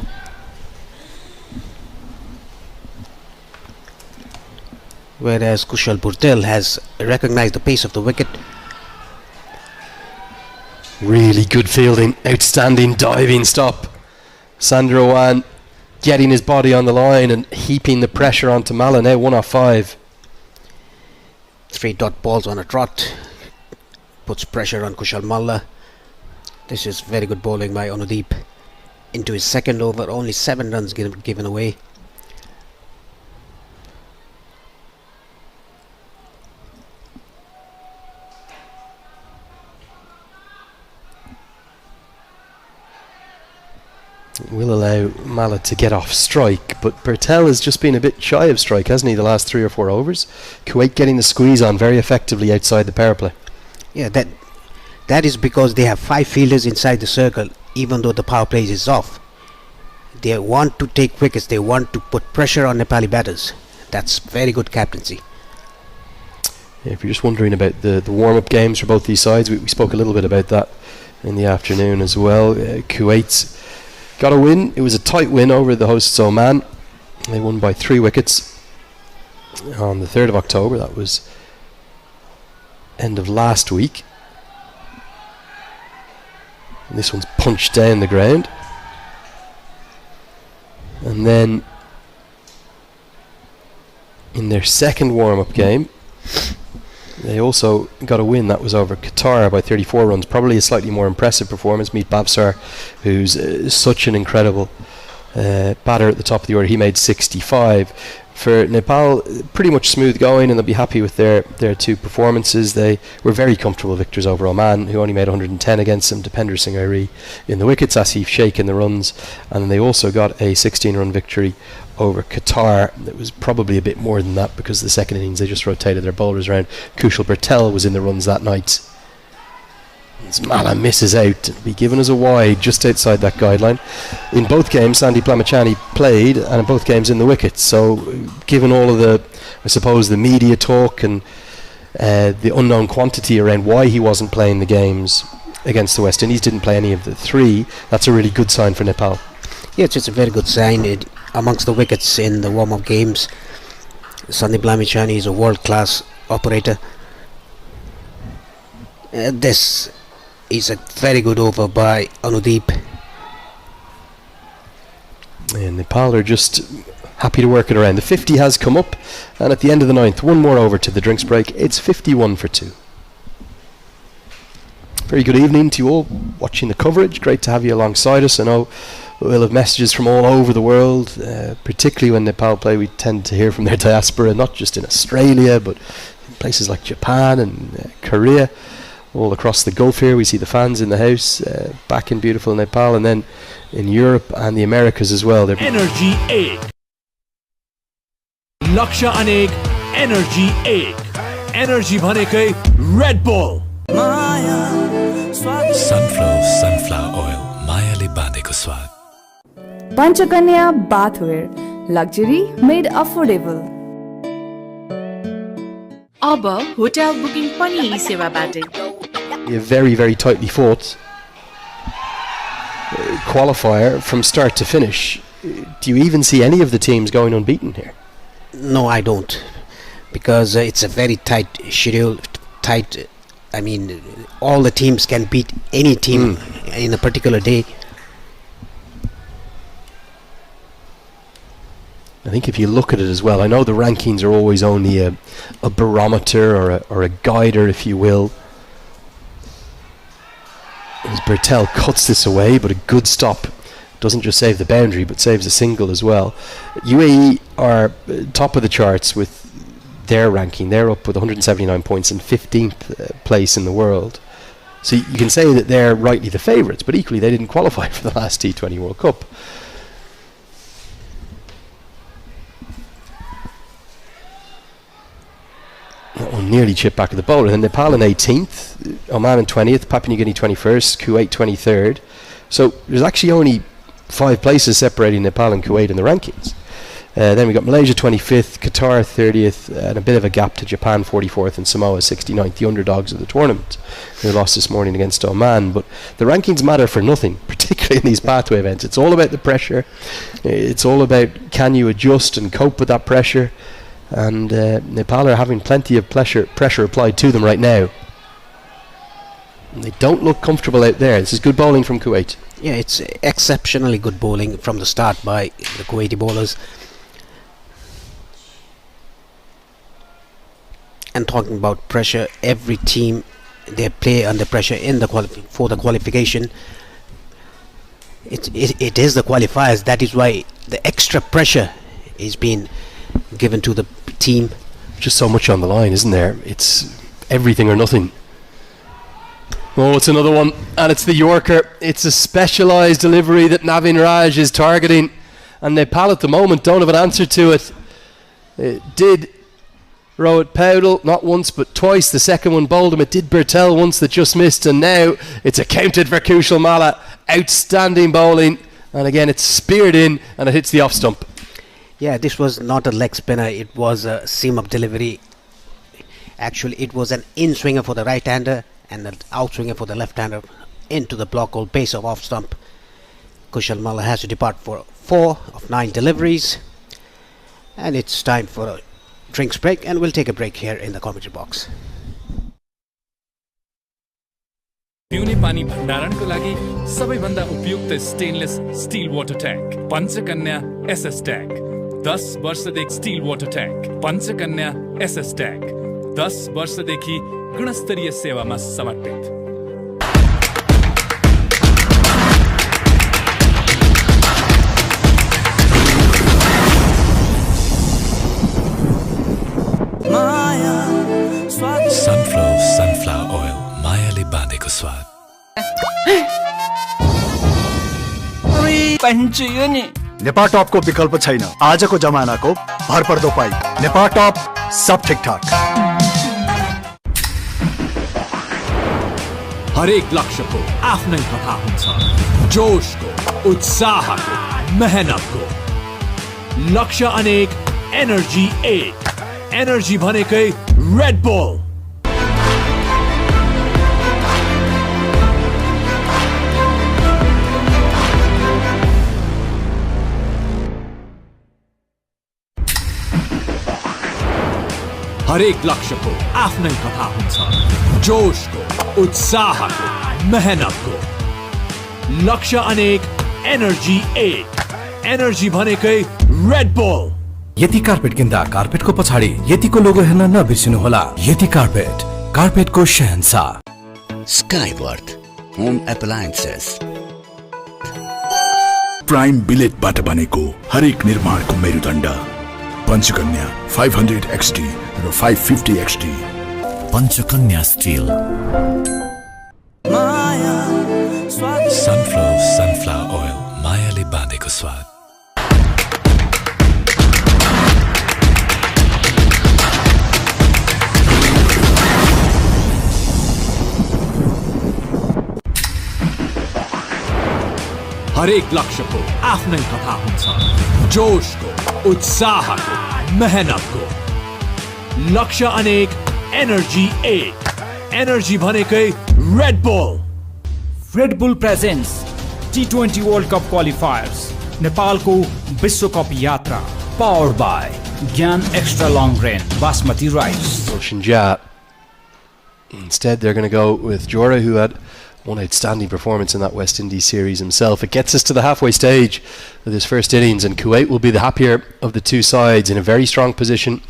Whereas Kushal Paudel has recognized the pace of the wicket. Really good fielding, outstanding diving stop. Sander Owan getting his body on the line and heaping the pressure onto Malla, now 1 off 5. 3 dot balls on a trot. Puts pressure on Kushal Malla. This is very good bowling by Anudeep. Into his second over, only 7 runs given away. Will allow Malla to get off strike, but Patel has just been a bit shy of strike, hasn't he, the last 3 or 4 overs? Kuwait getting the squeeze on very effectively outside the power play. Yeah, that is because they have 5 fielders inside the circle, even though the power play is off. They want to take wickets, they want to put pressure on Nepali batters. That's very good captaincy. Yeah, if you're just wondering about the warm-up games for both these sides, we spoke a little bit about that in the afternoon as well. Kuwait's got a win. It was a tight win over the hosts Oman. They won by 3 wickets on the 3rd of October. That was end of last week. And this one's punched down the ground. And then in their second warm-up game, they also got a win. That was over Qatar by 34 runs. Probably a slightly more impressive performance. Meet Babsar, who's such an incredible batter at the top of the order. He made 65. For Nepal, pretty much smooth going, and they'll be happy with their 2 performances. They were very comfortable victors over Oman, who only made 110 against them. Dipender Singh Airi in the wickets, Asif Sheikh in the runs, and then they also got a 16-run victory over Qatar. It was probably a bit more than that because the second innings they just rotated their bowlers around. Kushal Patel was in the runs that night. As Malla misses out, be given as a wide just outside that guideline. In both games, Sandeep Lamachani played, and in both games in the wickets. So, given all of the, I suppose, the media talk and the unknown quantity around why he wasn't playing the games against the West Indies, didn't play any of the 3, that's a really good sign for Nepal. Yeah, it's a very good sign. Amongst the wickets in the warm-up games, Sandeep Lamachani is a world-class operator. This is a very good over by Anudeep. And Nepal are just happy to work it around. The 50 has come up, and at the end of the 9th, 1 more over to the drinks break. It's 51 for 2. Very good evening to you all watching the coverage. Great to have you alongside us. I know we'll have messages from all over the world, particularly when Nepal play. We tend to hear from their diaspora, not just in Australia, but in places like Japan and Korea. All across the Gulf here, we see the fans in the house, back in beautiful Nepal, and then in Europe and the Americas as well. Energy 8. Laksha Anek, Energy 8. Energy Bhanekai, Red Bull. Sunflower oil, Mayale Bandeko Swad. Panchakanya Bathware, luxury made affordable. अब hotel booking पनि यी सेवाबाट very, very tightly fought qualifier from start to finish. Do you even see any of the teams going unbeaten here? No, I don't. because it's a very tight schedule. I mean, all the teams can beat any team in a particular day. I think if you look at it as well, I know the rankings are always only a barometer or a guider, if you will. As Bertel cuts this away, but a good stop. Doesn't just save the boundary, but saves a single as well. UAE are top of the charts with their ranking. They're up with 179 points and 15th place in the world. So you can say that they're rightly the favourites, but equally they didn't qualify for the last T20 World Cup. That one nearly chipped back to the bowler. And then Nepal in 18th, Oman in 20th, Papua New Guinea 21st, Kuwait 23rd. So there's actually only 5 places separating Nepal and Kuwait in the rankings. Then we got Malaysia 25th, Qatar 30th, and a bit of a gap to Japan 44th and Samoa 69th, the underdogs of the tournament, who lost this morning against Oman. But the rankings matter for nothing, particularly in these pathway events. It's all about the pressure. It's all about can you adjust and cope with that pressure. And Nepal are having plenty of pressure applied to them right now. And they don't look comfortable out there. This is good bowling from Kuwait. Yeah, it's exceptionally good bowling from the start by the Kuwaiti bowlers. And talking about pressure, every team, they play under pressure in the for the qualification. It is the qualifiers. That is why the extra pressure is being given to the team. Just so much on the line, isn't there? It's everything or nothing. Oh, it's another one, and it's the Yorker. It's a specialised delivery that Navin Raj is targeting, and Nepal at the moment don't have an answer to it. It did Rohit Powdell not once but twice. The second one bowled him. It did Bertel once that just missed, and now it's accounted for Kushal Malla. Outstanding bowling, and again it's speared in and it hits the off stump. Yeah, this was not a leg spinner, it was a seam-up delivery. Actually, it was an in-swinger for the right-hander and an out-swinger for the left-hander into the block hole base of off-stump. Kushal Malla has to depart for 4 of 9 deliveries. And it's time for a drinks break, and we'll take a break here in the commentary box. पिउने पानी भण्डारणको लागि सबैभन्दा उपयुक्त stainless steel water tank Panchakanya SS tank 10 वर्षदेखि steel water tank Panchakanya SS tank 10 वर्षदेखि गुणस्तरीय सेवामा समर्पित। Sunflower oil, मायाले बाँधेको स्वाद। नेपाल टॉप को विकल्प छैन। आजको जमानाको भरपर्दो पाइप नेपाल टॉप सब ठिकठाक। हरेक लक्ष्यको आफ्नै कथा हुन्छ, जोशको, उत्साहको, मेहनतको। लक्ष्य अनेक, एनर्जी एक। एनर्जी भनेकै रेड बुल। हरेक लक्ष्यको आफ्नै कथा हुन्छ, जोशको, उत्साहको, मेहनतको। लक्ष्य अनेक, एनर्जी एक। एनर्जी भनेकै रेड बुल। यति कार्पेट किन्दा कार्पेटको पछाडि यतिको लोगो हेर्न नबिर्सिनुहोला। यति कार्पेट, कार्पेटको शहंशाह। Skyworth home appliances. प्राइम बिलेटबाट बनेको हरेक निर्माणको मेरुदण्ड पञ्चकन्या 500 XT र 550 XT। Panchakanya steel. Sunflower oil, मायाले बाँधेको स्वाद। हरेक लक्ष्यको आफ्नै कथा हुन्छ, जोशको, उत्साहको, मेहनतको। लक्ष्य अनेक, एनर्जी एक। एनर्जी भनेकै Red bull. Red bull presents T20 world cup क्वालिफायर्स, नेपालको विश्वकप यात्रा, powered by Gyan Extra Long Grain Basmati Rice. Gulshan Jia. Instead, they're going to go with Jora, who had one outstanding performance in that West Indies series himself. It gets us to the halfway stage of this first innings, and Kuwait will be the happier of the two sides in a very strong position.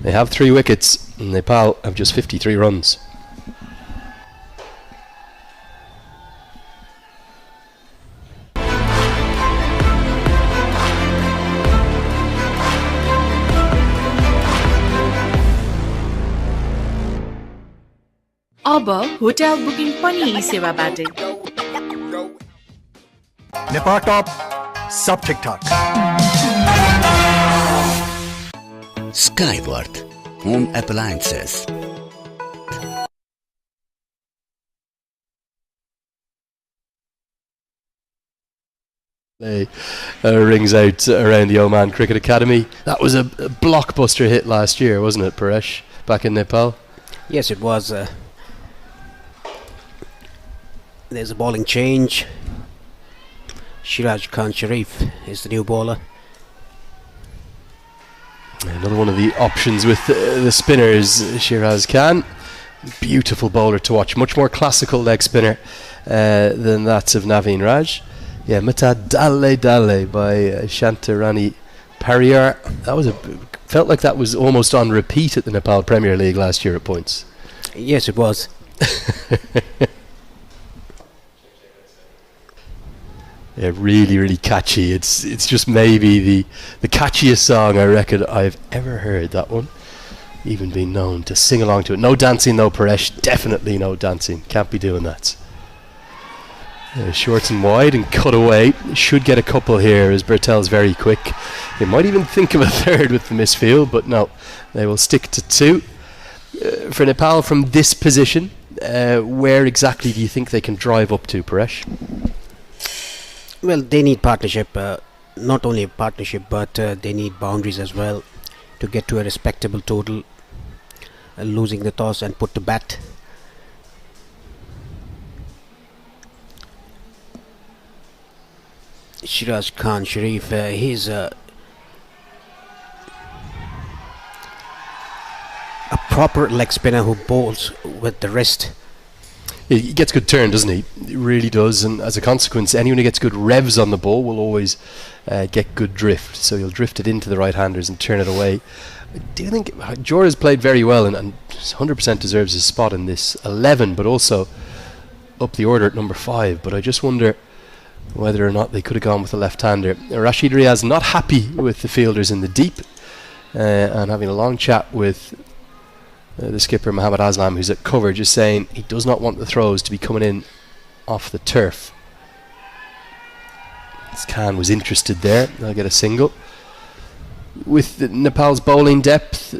They have 3 wickets, and Nepal have just 53 runs. अब hotel booking पनि यी सेवाबाटै Nepal top सब ठीक ठाक Skyworth Home Appliances. Rings out around the Oman Cricket Academy. That was a blockbuster hit last year, wasn't it, Paresh, back in Nepal? Yes, it was. There's a bowling change. Shiraj Khan Sharif is the new bowler. Another one of the options with the spinners, Shiraz Khan. Beautiful bowler to watch. Much more classical leg spinner than that of Naveen Raj. Yeah, Mata Dale Dale by Shantarani Pariyar. That was felt like that was almost on repeat at the Nepal Premier League last year at points. Yes, it was. Yeah, really, really catchy. It's just maybe the catchiest song I reckon I've ever heard, that one. Even been known to sing along to it. No dancing though, Paresh. Definitely no dancing. Can't be doing that. Short and wide and cut away. Should get a couple here as Bertel's very quick. They might even think of a third with the misfield, but no. They will stick to 2. For Nepal from this position, where exactly do you think they can drive up to, Paresh? Well, they need partnership, not only a partnership, but they need boundaries as well to get to a respectable total. Losing the toss and put to bat. Shiraj Khan Sharif, he's a proper leg spinner who bowls with the wrist. He gets good turn, doesn't he? He really does, and as a consequence, anyone who gets good revs on the ball will always get good drift. So he'll drift it into the right-handers and turn it away. I do think Jora's played very well and 100% deserves his spot in this 11, but also up the order at number 5. But I just wonder whether or not they could have gone with a left-hander. Rashid Riaz not happy with the fielders in the deep, and having a long chat with the skipper Mohammad Aslam, who's at cover, just saying he does not want the throws to be coming in off the turf. Khan was interested there. They'll get a single. With Nepal's bowling depth,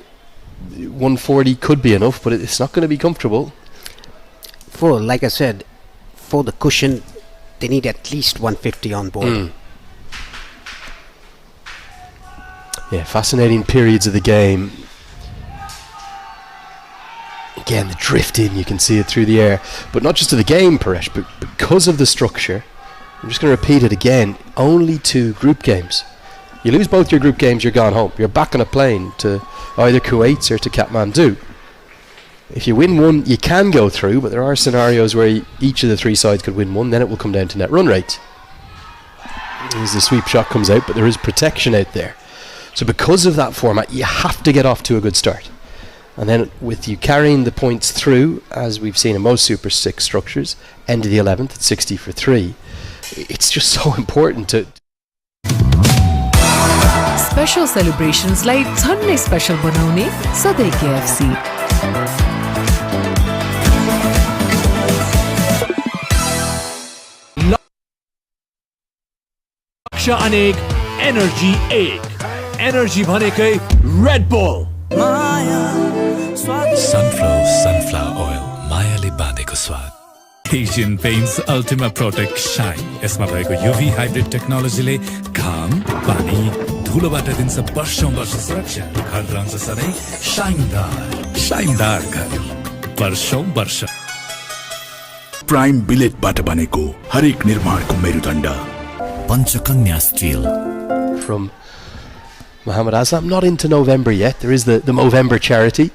140 could be enough, but it's not going to be comfortable. Like I said, for the cushion, they need at least 150 on board. Yeah, fascinating periods of the game. Again, the drift in, you can see it through the air. But not just to the game, Paresh, but because of the structure. I'm just going to repeat it again. Only 2 group games. You lose both your group games, you're gone home. You're back on a plane to either Kuwait or to Kathmandu. If you win one, you can go through, but there are scenarios where each of the 3 sides could win one. Then it will come down to net run rate. As the sweep shot comes out, but there is protection out there. So because of that format, you have to get off to a good start. And then with you carrying the points through, as we've seen in most Super 6 structures, end of the 11th at 60 for 3, it's just so important to... Special celebrations like झन्नै special बनाउने सधैँ KFC. लक्ष्य अनेक energy 1 energy भनेकै Red bull sunflower oil मायाले बाँधेको स्वाद. Asian Paints Ultima Protect Shine. यसमा भएको UV हाइब्रिड टेक्नोलोजीले घाम, पानी, धुलोबाट दिन्छ वर्षौं वर्ष सुरक्षा. घर रहन्छ सधैँ शाइनदार घर वर्षौं वर्ष. प्राइम बिलेटबाट बनेको हरेक निर्माणको मेरुदण्ड Panchakanya steel. From Mohammad Aslam. Not into November yet. There is the Movember charity.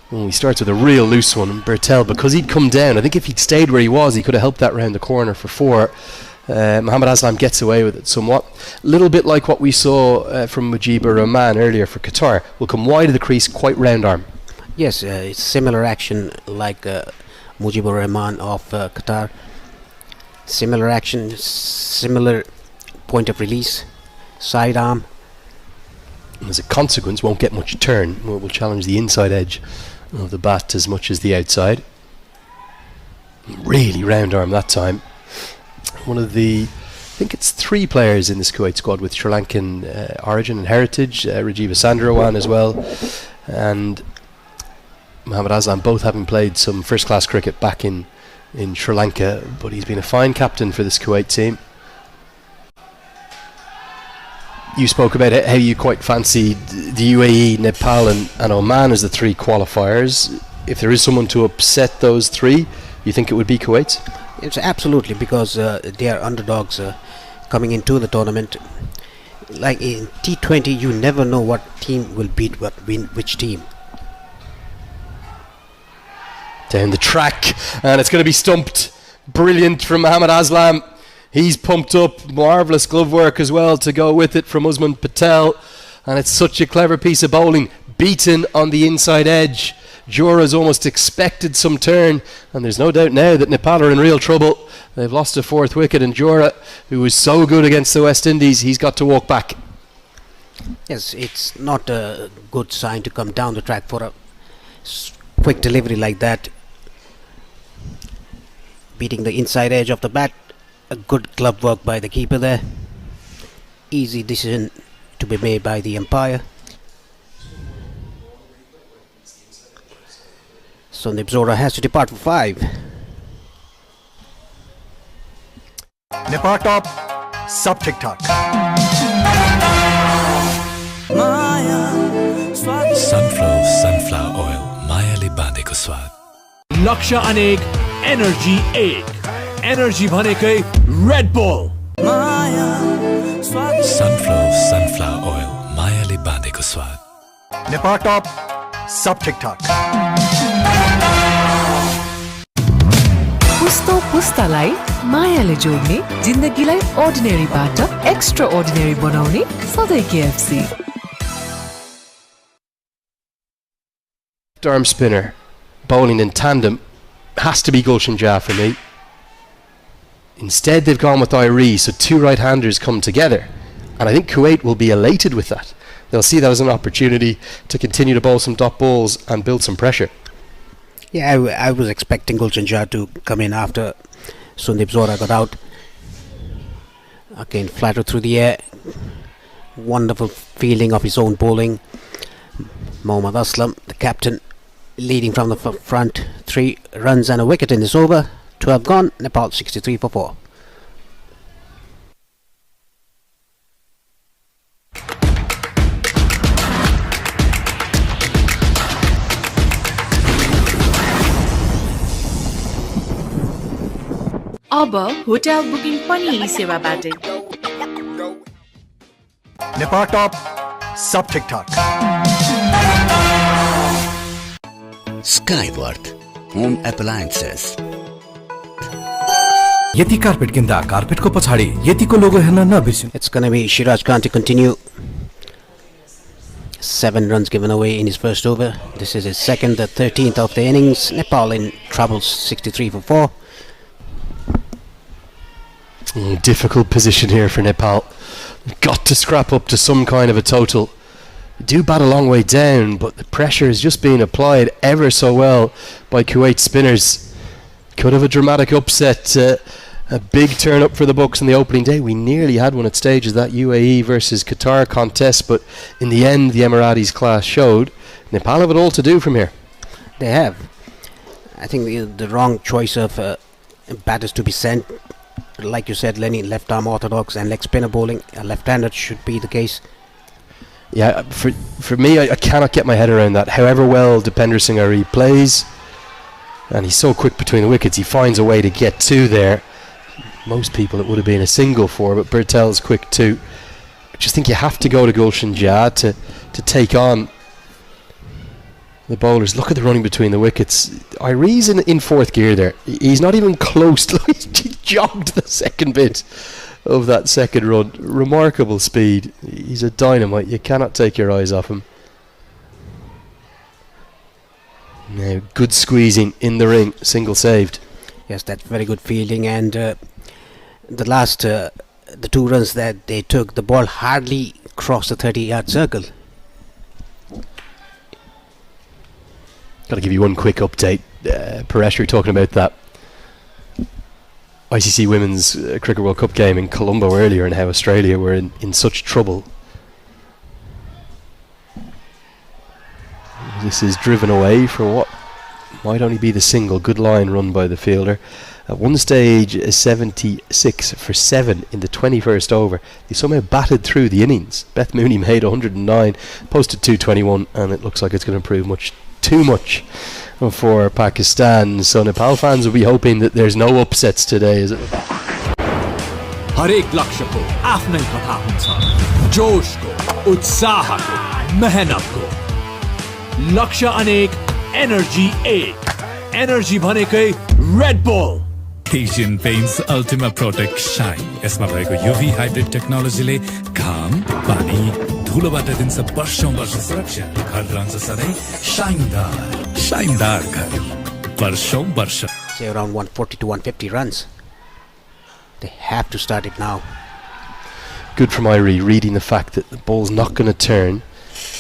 He starts with a real loose one. And Bertel, because he'd come down, I think if he'd stayed where he was, he could have helped that round the corner for 4. Mohammad Aslam gets away with it somewhat. A little bit like what we saw from Mujibur Rahman earlier for Qatar. Will come wide of the crease, quite round arm. Yes, it's similar action like Mujibur Rahman of Qatar. Similar action, similar point of release, side arm. As a consequence, won't get much turn. Will challenge the inside edge of the bat as much as the outside. Really round arm that time. One of the, I think it's 3 players in this Kuwait squad with Sri Lankan origin and heritage. Rajiva Sandarawan as well, and Mohammad Aslam, both having played some first class cricket back in Sri Lanka, but he's been a fine captain for this Kuwait team. You spoke about how you quite fancied the UAE, Nepal and Oman as the 3 qualifiers. If there is someone to upset those 3, you think it would be Kuwait? It's absolutely, because they are underdogs coming into the tournament. Like in T20, you never know what team will beat which team. Down the track, and it's going to be stumped. Brilliant from Mohammad Aslam. He's pumped up. Marvellous glove work as well to go with it from Usman Patel. And it's such a clever piece of bowling. Beaten on the inside edge. Jora's almost expected some turn, and there's no doubt now that Nepal are in real trouble. They've lost a 4th wicket, and Jora, who was so good against the West Indies, he's got to walk back. Yes, it's not a good sign to come down the track for a quick delivery like that. Beating the inside edge of the bat. A good glove work by the keeper there. Easy decision to be made by the umpire. Sandeep Zora has to depart for 5. Nepal top सब ठीक ठाक. sunflower oil, मायाले बाँधेको स्वाद. लक्ष्य अनेक, energy 1. Energy भनेकै Red bull. sunflower oil, मायाले बाँधेको स्वाद. नेपाल टॉप सब ठीक ठाक. पुस्तो पुस्तालाई मायाले जोड्ने, जिन्दगीलाई अर्डिनेरीबाट एक्स्ट्रा अर्डिनेरी बनाउने सधैँ KFC. Arm spinner bowling in tandem has to be Gulshan Jah for me. Instead they've gone with Irie, so 2 right-handers come together, and I think Kuwait will be elated with that. They'll see that as an opportunity to continue to bowl some dot balls and build some pressure. Yeah, I was expecting Gulshan Jah to come in after Sandeep Zora got out. Again, flatter through the air. Wonderful feeling of his own bowling. Mohammad Aslam, the captain, leading from the front. 3 runs and a wicket in this over. 12 gone, Nepal 63 for 4. अब hotel booking पनि यी सेवाबाटै. Nepal top सब ठीक ठाक. Skyworth Home Appliances. यति carpet किन्दा कार्पेटको पछाडि यतिको लोगो हेर्न नबिर्सिनु. It's going to be Shiraj Khan to continue. 7 runs given away in his first over. This is his second, the 13th of the innings. Nepal in trouble, 63 for 4. Difficult position here for Nepal. Got to scrap up to some kind of a total. They do bat a long way down, but the pressure is just being applied ever so well by Kuwait spinners. Could have a dramatic upset, a big turn up for the books on the opening day. We nearly had one at stages, that UAE versus Qatar contest, but in the end the Emiratis class showed. Nepal have it all to do from here. They have. I think the wrong choice of batters to be sent. Like you said, Lenny, left arm orthodox and leg spinner bowling. A left-hander should be the case. Yeah, for me, I cannot get my head around that. However well Dipender Singh Ari plays, and he's so quick between the wickets, he finds a way to get 2 there. Most people it would have been a single for, but Bertel's quick too. just think you have to go to Gulshan Jah to take on the bowlers. Look at the running between the wickets. Irie's in fourth gear there. He's not even close. He jogged the second bit of that second run. Remarkable speed. He's a dynamite. You cannot take your eyes off him. Now, good squeezing in the ring. Single saved. Yes, that's very good fielding. And the last, the 2 runs that they took, the ball hardly crossed the 30-yard circle. Got to give you one quick update. Paresh, we were talking about that ICC Women's Cricket World Cup game in Colombo earlier and how Australia were in such trouble. This is driven away for what might only be the single. Good line run by the fielder. At one stage, 76 for 7 in the 21st over. They somehow batted through the innings. Beth Mooney made 109, posted 221, and it looks like it's going to improve too much for Pakistan. So Nepal fans will be hoping that there's no upsets today, is it? हरेक लक्ष्यको आफ्नै कथा हुन्छ जोशको उत्साहको मेहनतको लक्ष्य अनेक energy एक energy भनेकै Red bull Asian Paints Ultima Protect Shine यसमा भएको UV हाइब्रिड टेक्नोलोजीले घाम पानी धुलोबाट दिन्छ वर्षौं वर्ष सुरक्षा घर रहन्छ सधैँ शाइनदार घर वर्षौं वर्ष. Say around 140 to 150 runs. They have to start it now. Good from Irie, reading the fact that the ball's not going to turn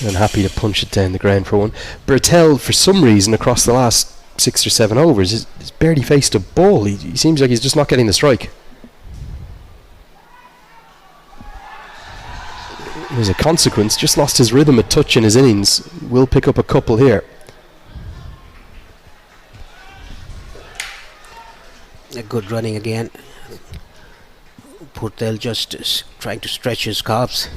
and happy to punch it down the ground for one. Bertel, for some reason, across the last 6 or 7 overs, has barely faced a ball. He seems like he's just not getting the strike. As a consequence, just lost his rhythm a touch in his innings. Will pick up a couple here. A good running again. Purtel just trying to stretch his calves.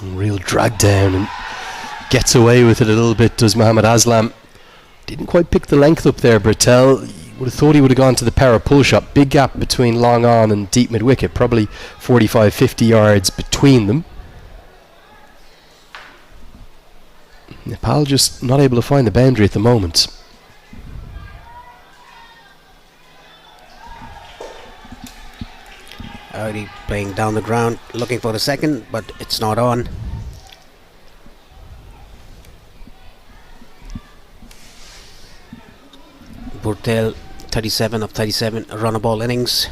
Real drag down and gets away with it a little bit, does Mohammad Aslam. Didn't quite pick the length up there, Bertel. Would have thought he would have gone to the power pull shot. Big gap between long on and deep mid wicket, probably 45-50 yards between them. Nepal just not able to find the boundary at the moment. Already playing down the ground, looking for the second, but it's not on. Purtel, 37 of 37 run-a-ball innings.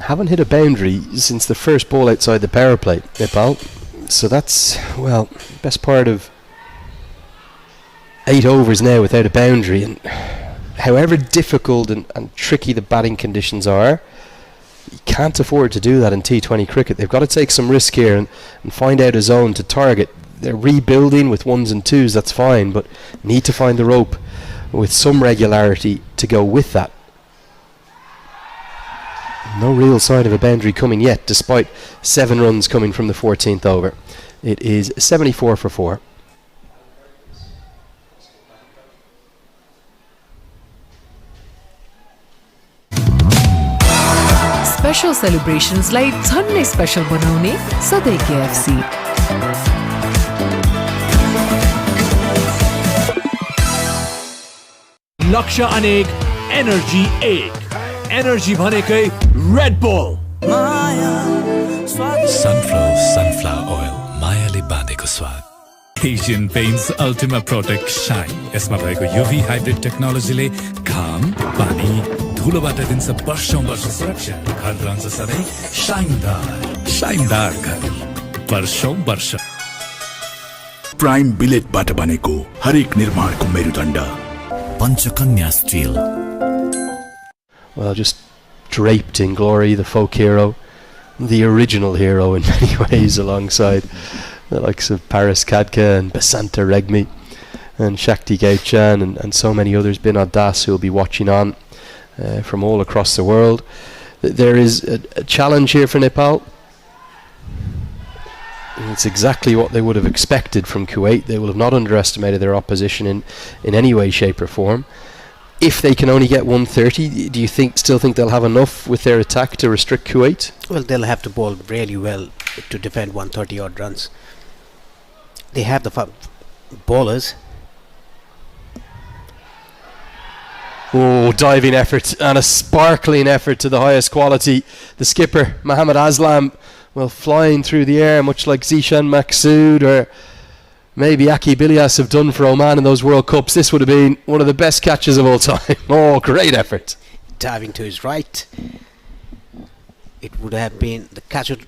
Haven't hit a boundary since the first ball outside the power play, Nepal. So that's, well, best part of 8 overs now without a boundary. And however difficult and tricky the batting conditions are, you can't afford to do that in T20 cricket. They've got to take some risk here and find out a zone to target. They're rebuilding with 1s and 2s, that's fine, but need to find the rope with some regularity to go with that. No real sign of a boundary coming yet, despite 7 runs coming from the 14th over. It is 74 for 4. Special celebrations like झन्नै special बनाउने सधैँ KFC. लक्ष्य अनेक energy एक energy भनेकै Red bull sunflower oil मायाले बाँधेको स्वाद. Asian Paints Ultima Protect Shine यसमा भएको UV हाइब्रिड टेक्नोलोजीले घाम पानी धुलोबाट दिन्छ वर्षौं वर्ष सुरक्षा घर रहन्छ सधैँ शाइनदार घर वर्षौं वर्ष. प्राइम बिलेटबाट बनेको हरेक निर्माणको मेरुदण्ड Panchakanya Steel. Well, just draped in glory, the folk hero, the original hero in many ways, alongside the likes of Paris Kadka and Basanta Regmi and Shakti Gauchan and so many others. Binod Das, who will be watching on from all across the world. There is a challenge here for Nepal. And it's exactly what they would have expected from Kuwait. They will have not underestimated their opposition in any way, shape or form. If they can only get 130, do you still think they'll have enough with their attack to restrict Kuwait? Well, they'll have to bowl really well to defend 130 odd runs. They have the bowlers. Oh, diving effort and a sparkling effort to the highest quality. The skipper, Mohammad Aslam, well, flying through the air, much like Zishan Maqsood or maybe Aki Bilias have done for Oman in those World Cups. This would have been one of the best catches of all time. Oh, great effort. Diving to his right. It would have been the catch of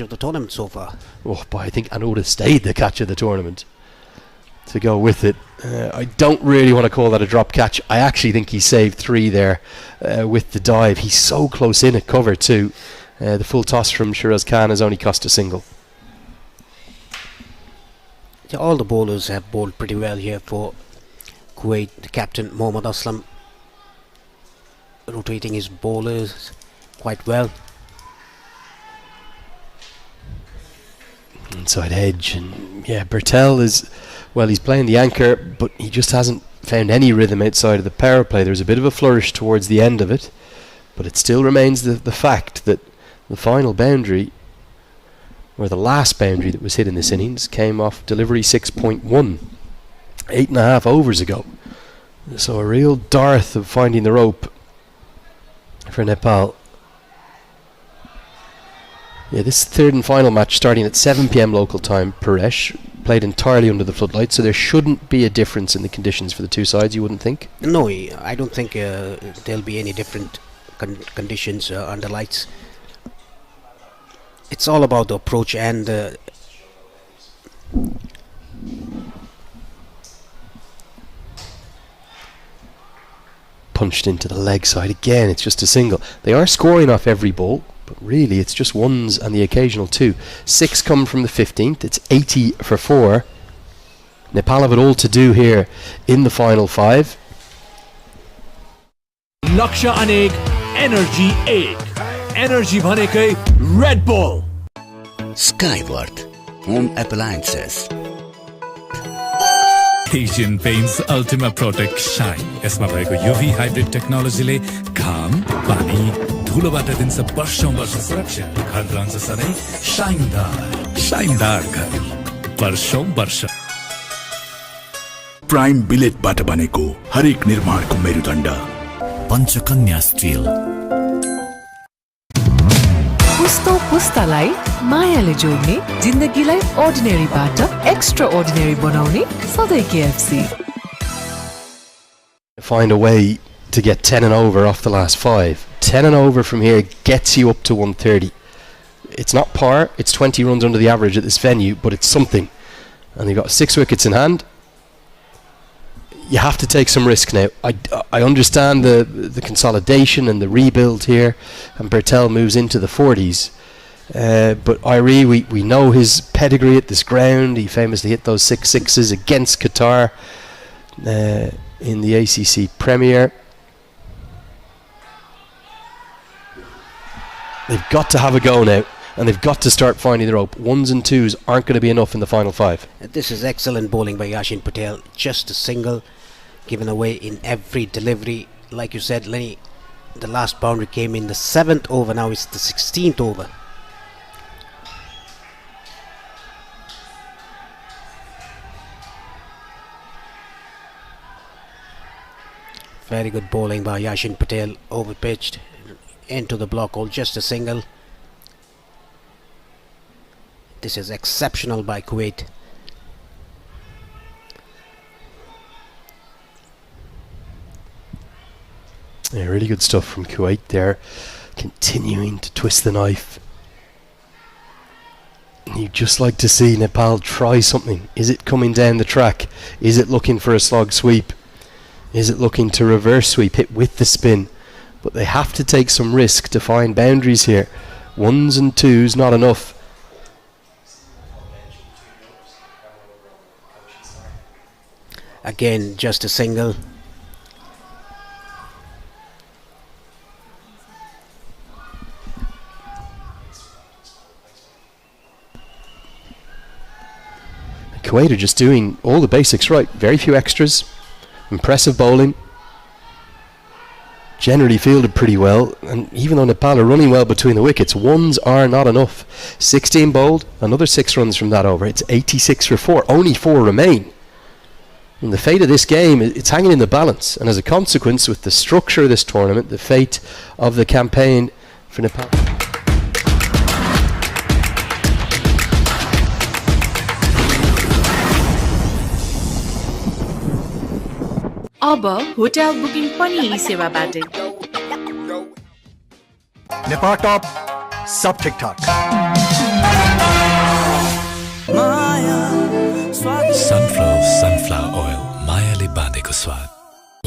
the tournament so far. Oh, boy, I think it would have stayed the catch of the tournament to go with it. I don't really want to call that a drop catch. I actually think he saved 3 there with the dive. He's so close in at cover too. The full toss from Shiraz Khan has only cost a single. Yeah, all the bowlers have bowled pretty well here for Kuwait. The captain Mohammad Aslam rotating his bowlers quite well. Inside edge, and yeah, Bertel is, well, he's playing the anchor, but he just hasn't found any rhythm outside of the power play. There was a bit of a flourish towards the end of it, but it still remains the fact that the final boundary, or the last boundary that was hit in this innings, came off delivery 6.1, 8.5 overs ago. So a real dearth of finding the rope for Nepal. Yeah, this third and final match starting at 7 p.m. local time, Paresh, played entirely under the floodlights, so there shouldn't be a difference in the conditions for the two sides, you wouldn't think? No, I don't think there'll be any different conditions under lights. It's all about the approach and punched into the leg side again. It's just a single. They are scoring off every ball, but really it's just ones and the occasional 2. 6 come from the 15th. It's 80 for 4. Nepal have it all to do here in the final 5. लक्ष्य अनेक, energy एक, energy भनेकै Red Bull. Skyworth Home Appliances. Asian Paints Ultima Protect Shine. यसमा भएको UV hybrid टेक्नोलोजीले घाम, पानी, धुलोबाट दिन्छ वर्षौं वर्ष सुरक्षा। घर रहन्छ सधैँ शाइनदार घर वर्षौं वर्ष। प्राइम बिलेटबाट बनेको हरेक निर्माणको मेरुदण्ड पञ्चकन्या स्टिल। पुस्तो पुस्तालाई मायाले जोड्ने, जिन्दगीलाई अर्डिनेरीबाट एक्स्ट्रा अर्डिनेरी बनाउने सधैँ KFC. Find a way to get 10 and over off the last 5. 10 and over from here gets you up to 130. It's not par, it's 20 runs under the average at this venue, but it's something. And they've got 6 wickets in hand. You have to take some risk now. I understand the consolidation and the rebuild here, and Bertel moves into the 40s. But Irie, we know his pedigree at this ground. He famously hit those 6 sixes against Qatar in the ACC Premier. They've got to have a go now, and they've got to start finding the rope. 1s and 2s aren't going to be enough in the final 5. This is excellent bowling by Yashin Patel. Just a single given away in every delivery. Like you said, Lenny, the last boundary came in the 7th over. Now it's the 16th over. Very good bowling by Yashin Patel. Over pitched into the block hole. Just a single. This is exceptional by Kuwait. Yeah, really good stuff from Kuwait there, continuing to twist the knife. You'd just like to see Nepal try something. Is it coming down the track? Is it looking for a slog sweep? Is it looking to reverse sweep, hit with the spin? But they have to take some risk to find boundaries here. 1s and 2s not enough. Again, just a single. Kuwait are just doing all the basics right. Very few extras. Impressive bowling. Generally fielded pretty well. And even though Nepal are running well between the wickets, ones are not enough. 16 bowled, another 6 runs from that over. It's 86 for 4. Only 4 remain. And the fate of this game, it's hanging in the balance. And as a consequence, with the structure of this tournament, the fate of the campaign for Nepal. अब hotel booking पनि यी सेवाबाटै Nepal top सब ठीक ठाक sunflower oil मायाले बाँधेको स्वाद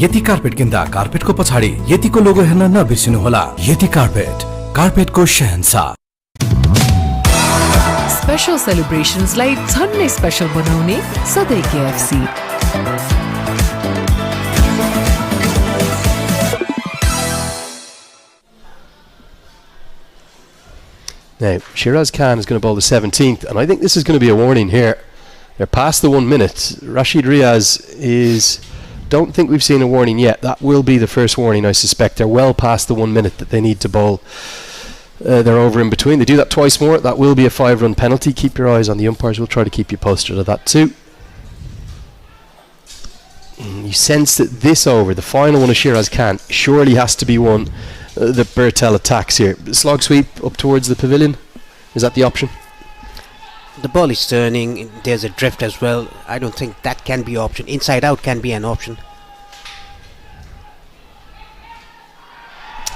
यति carpet किन्दा कार्पेटको पछाडि यतिको लोगो हेर्न नबिर्सिनुहोला यति कार्पेटको शहंशाह स्पेशल सेलिब्रेशन्सलाई झन्नै स्पेशल बनाउने सधैँ KFC Now, Shiraz Khan is going to bowl the 17th, and I think this is going to be a warning here. They're past the 1 minute. Rashid Riaz is... Don't think we've seen a warning yet. That will be the first warning, I suspect. They're well past the 1 minute that they need to bowl. They're over in between. They do that twice more. That will be a 5-run penalty. Keep your eyes on the umpires. We'll try to keep you posted of that too. You sense that this over, the final one of Shiraz Khan, surely has to be one that Bertel attacks here. Slog sweep up towards the pavilion. Is that the option? The ball is turning. There's a drift as well. I don't think that can be option. Inside out can be an option.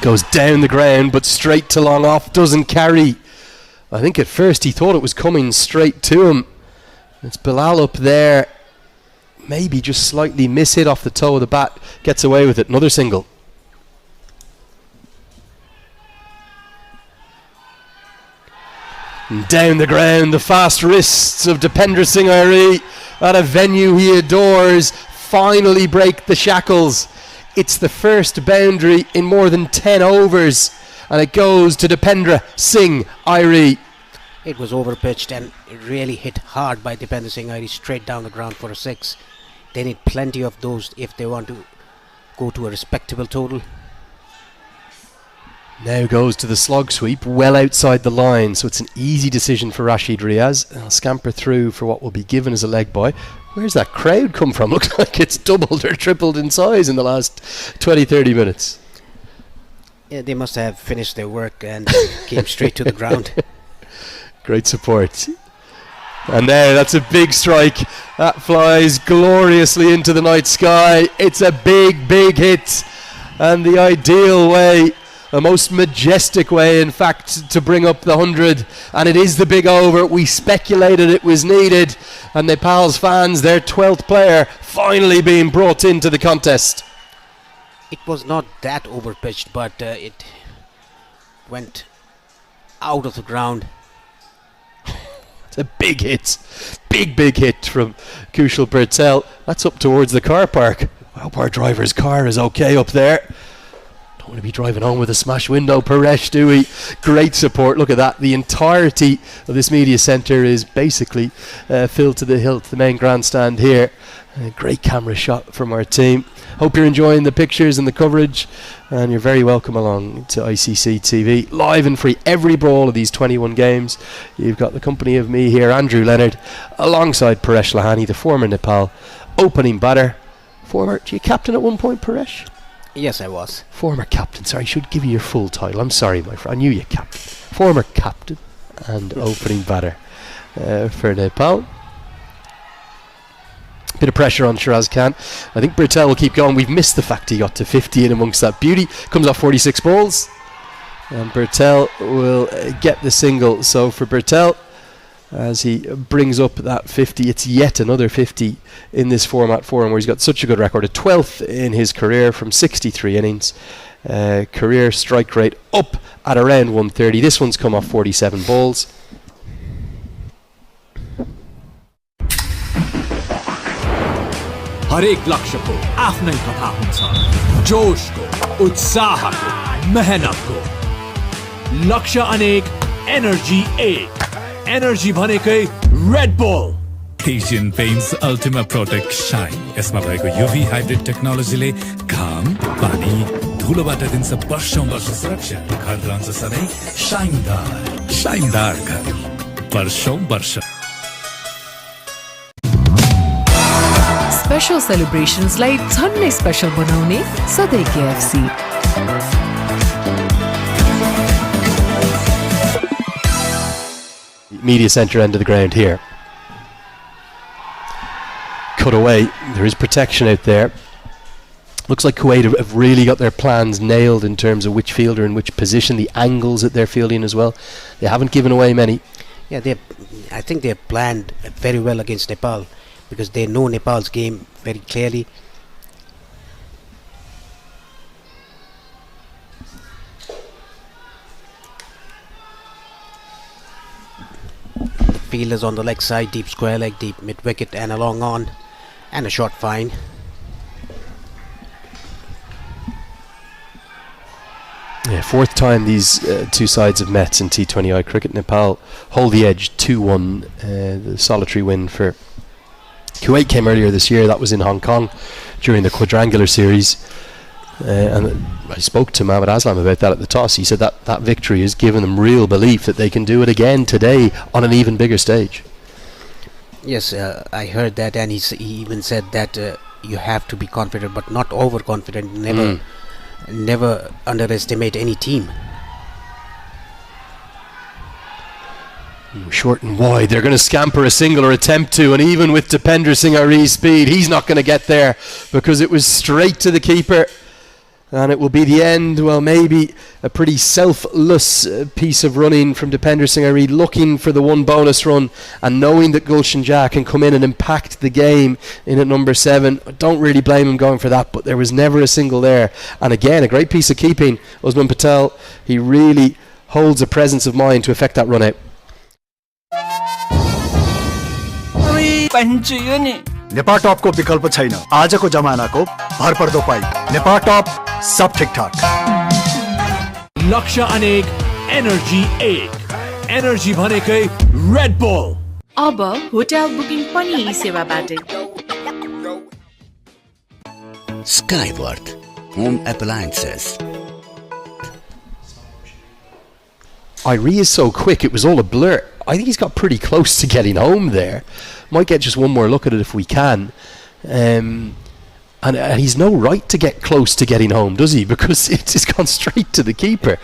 Goes down the ground, but straight to long off. Doesn't carry. I think at first he thought it was coming straight to him. It's Bilal up there. Maybe just slightly miss hit off the toe of the bat. Gets away with it. Another single. And down the ground, the fast wrists of Dipendra Singh Airi at a venue he adores finally break the shackles. It's the first boundary in more than 10 overs, and it goes to Dipendra Singh Airi. It was overpitched and it really hit hard by Dipendra Singh Airi straight down the ground for a 6. They need plenty of those if they want to go to a respectable total. Now goes to the slog sweep, well outside the line, so it's an easy decision for Rashid Riaz. They'll scamper through for what will be given as a leg bye. Where's that crowd come from? Looks like it's doubled or tripled in size in the last 20-30 minutes. Yeah, they must have finished their work and came straight to the ground. Great support. And there, that's a big strike. That flies gloriously into the night sky. It's a big, big hit. And the ideal way, the most majestic way, in fact, to bring up the 100. And it is the big over. We speculated it was needed. And Nepal's fans, their 12th player, finally being brought into the contest. It was not that overpitched, but it went out of the ground. It's a big hit. Big, big hit from Kushal Bertel. That's up towards the car park. I hope our driver's car is okay up there. Don't want to be driving home with a smash window, Paresh, do we? Great support. Look at that. The entirety of this media centre is basically filled to the hilt. The main grandstand here. A great camera shot from our team. Hope you're enjoying the pictures and the coverage, and you're very welcome along to ICC TV, live and free every brawl of these 21 games. You've got the company of me here, Andrew Leonard, alongside Paresh Lahani, the former Nepal opening batter. Former, do you captain at one point, Paresh? Yes, I was. Former captain, sorry, I should give you your full title. I'm sorry, my friend, I knew you captain. Former captain and opening batter for Nepal. Bit of pressure on Shiraz Khan. I think Bertel will keep going. We've missed the fact he got to 50 in amongst that beauty. Comes off 46 balls. And Bertel will get the single. So for Bertel, as he brings up that 50, it's yet another 50 in this format for him, where he's got such a good record. A 12th in his career from 63 innings. Career strike rate up at around 130. This one's come off 47 balls. हरेक लक्ष्यको आफ्नै कथा हुन्छ जोशको उत्साहको मेहनतको लक्ष्य अनेक energy एक energy भनेकै Red bull Asian Paints Ultima Protect Shine. यसमा भएको UV हाइब्रिड टेक्नोलोजीले घाम, पानी, धुलोबाट दिन्छ वर्षौं वर्ष सुरक्षा। घर रहन्छ सधैँ शाइनदार घर वर्षौं वर्ष। स्पेशल सेलिब्रेशन्सलाई झन्नै स्पेशल बनाउने सधैँ KFC। Media centre end of the ground here. Cut away. There is protection out there. Looks like Kuwait have really got their plans nailed in terms of which fielder in which position, the angles that they're fielding as well. They haven't given away many. Yeah, I think they've planned very well against Nepal because they know Nepal's game very clearly. Fielders on the leg side, deep square leg, deep mid wicket, and a long on, and a short fine. Yeah, fourth time these two sides have met in T20I cricket. Nepal hold the edge 2-1, the solitary win for Kuwait came earlier this year. That was in Hong Kong during the quadrangular series. And I spoke to Mohammad Aslam about that at the toss. He said that victory has given them real belief that they can do it again today on an even bigger stage. Yes, I heard that, and he even said that you have to be confident but not overconfident. Never underestimate any team. Short and wide, they're going to scamper a single or attempt to, and even with Dipender Singh Ari's speed, he's not going to get there because it was straight to the keeper. And it will be the end, well, maybe a pretty selfless piece of running from Dipender Singh Ari, looking for the one bonus run and knowing that Gulshan Jah can come in and impact the game in at number 7. I don't really blame him going for that, but there was never a single there. And again, a great piece of keeping. Usman Patel, he really holds a presence of mind to effect that run out. Nepal top को विकल्प छैन आजको जमानाको भरपर्दो पाई Nepal top सब ठीक-ठाक लक्ष्य अनेक energy 1 energy भनेकै रेड बुल अब होटल बुकिङ पनि यी सेवाबाटै Skyworth Home Appliances. Irie is so quick, it was all a blur. I think he's got pretty close to getting home there. Might get just one more look at it if we can. And he's no right to get close to getting home, does he? Because it's gone straight to the keeper.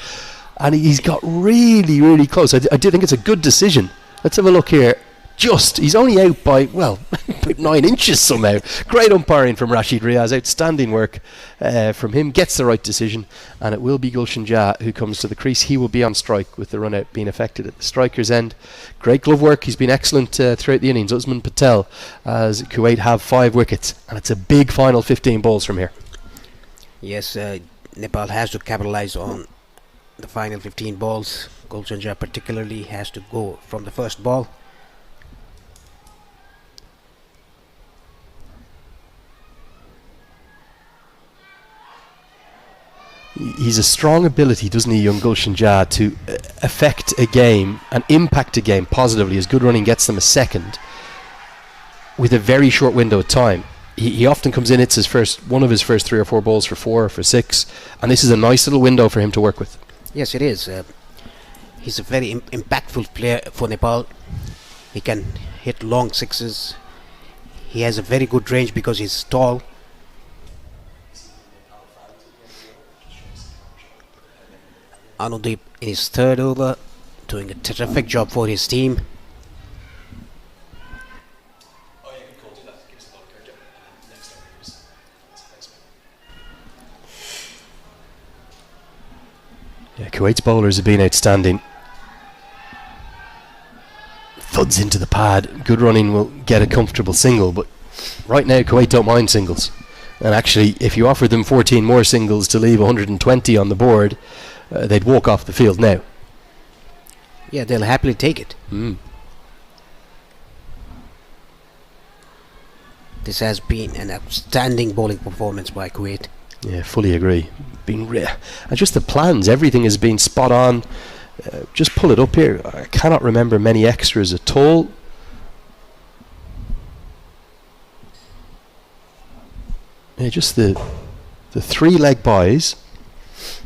And he's got really, really close. I do think it's a good decision. Let's have a look here. He's only out by, well, 9 inches somehow. Great umpiring from Rashid Riaz. Outstanding work from him. Gets the right decision. And it will be Gulshan Jah who comes to the crease. He will be on strike with the run out being affected at the striker's end. Great glove work. He's been excellent throughout the innings. Usman Patel, as Kuwait have 5 wickets. And it's a big final 15 balls from here. Yes, Nepal has to capitalise on the final 15 balls. Gulshan Jah particularly has to go from the first ball. He's a strong ability, doesn't he, young Gulshan Jah, to affect a game and impact a game positively as good running gets them a second with a very short window of time. He often comes in, it's one of his first 3 or 4 balls for 4 or for 6, and this is a nice little window for him to work with. Yes, it is. He's a very impactful player for Nepal. He can hit long sixes. He has a very good range because he's tall. Anudeep in his 3rd over, doing a terrific job for his team. Yeah, Kuwait's bowlers have been outstanding. Thuds into the pad. Good running will get a comfortable single, but right now Kuwait don't mind singles. And actually, if you offered them 14 more singles to leave 120 on the board, they'd walk off the field now. Yeah, they'll happily take it. This has been an outstanding bowling performance by Kuwait. Yeah, fully agree. And just the plans, everything has been spot on. Just pull it up here. I cannot remember many extras at all. Yeah, just the 3-leg buys,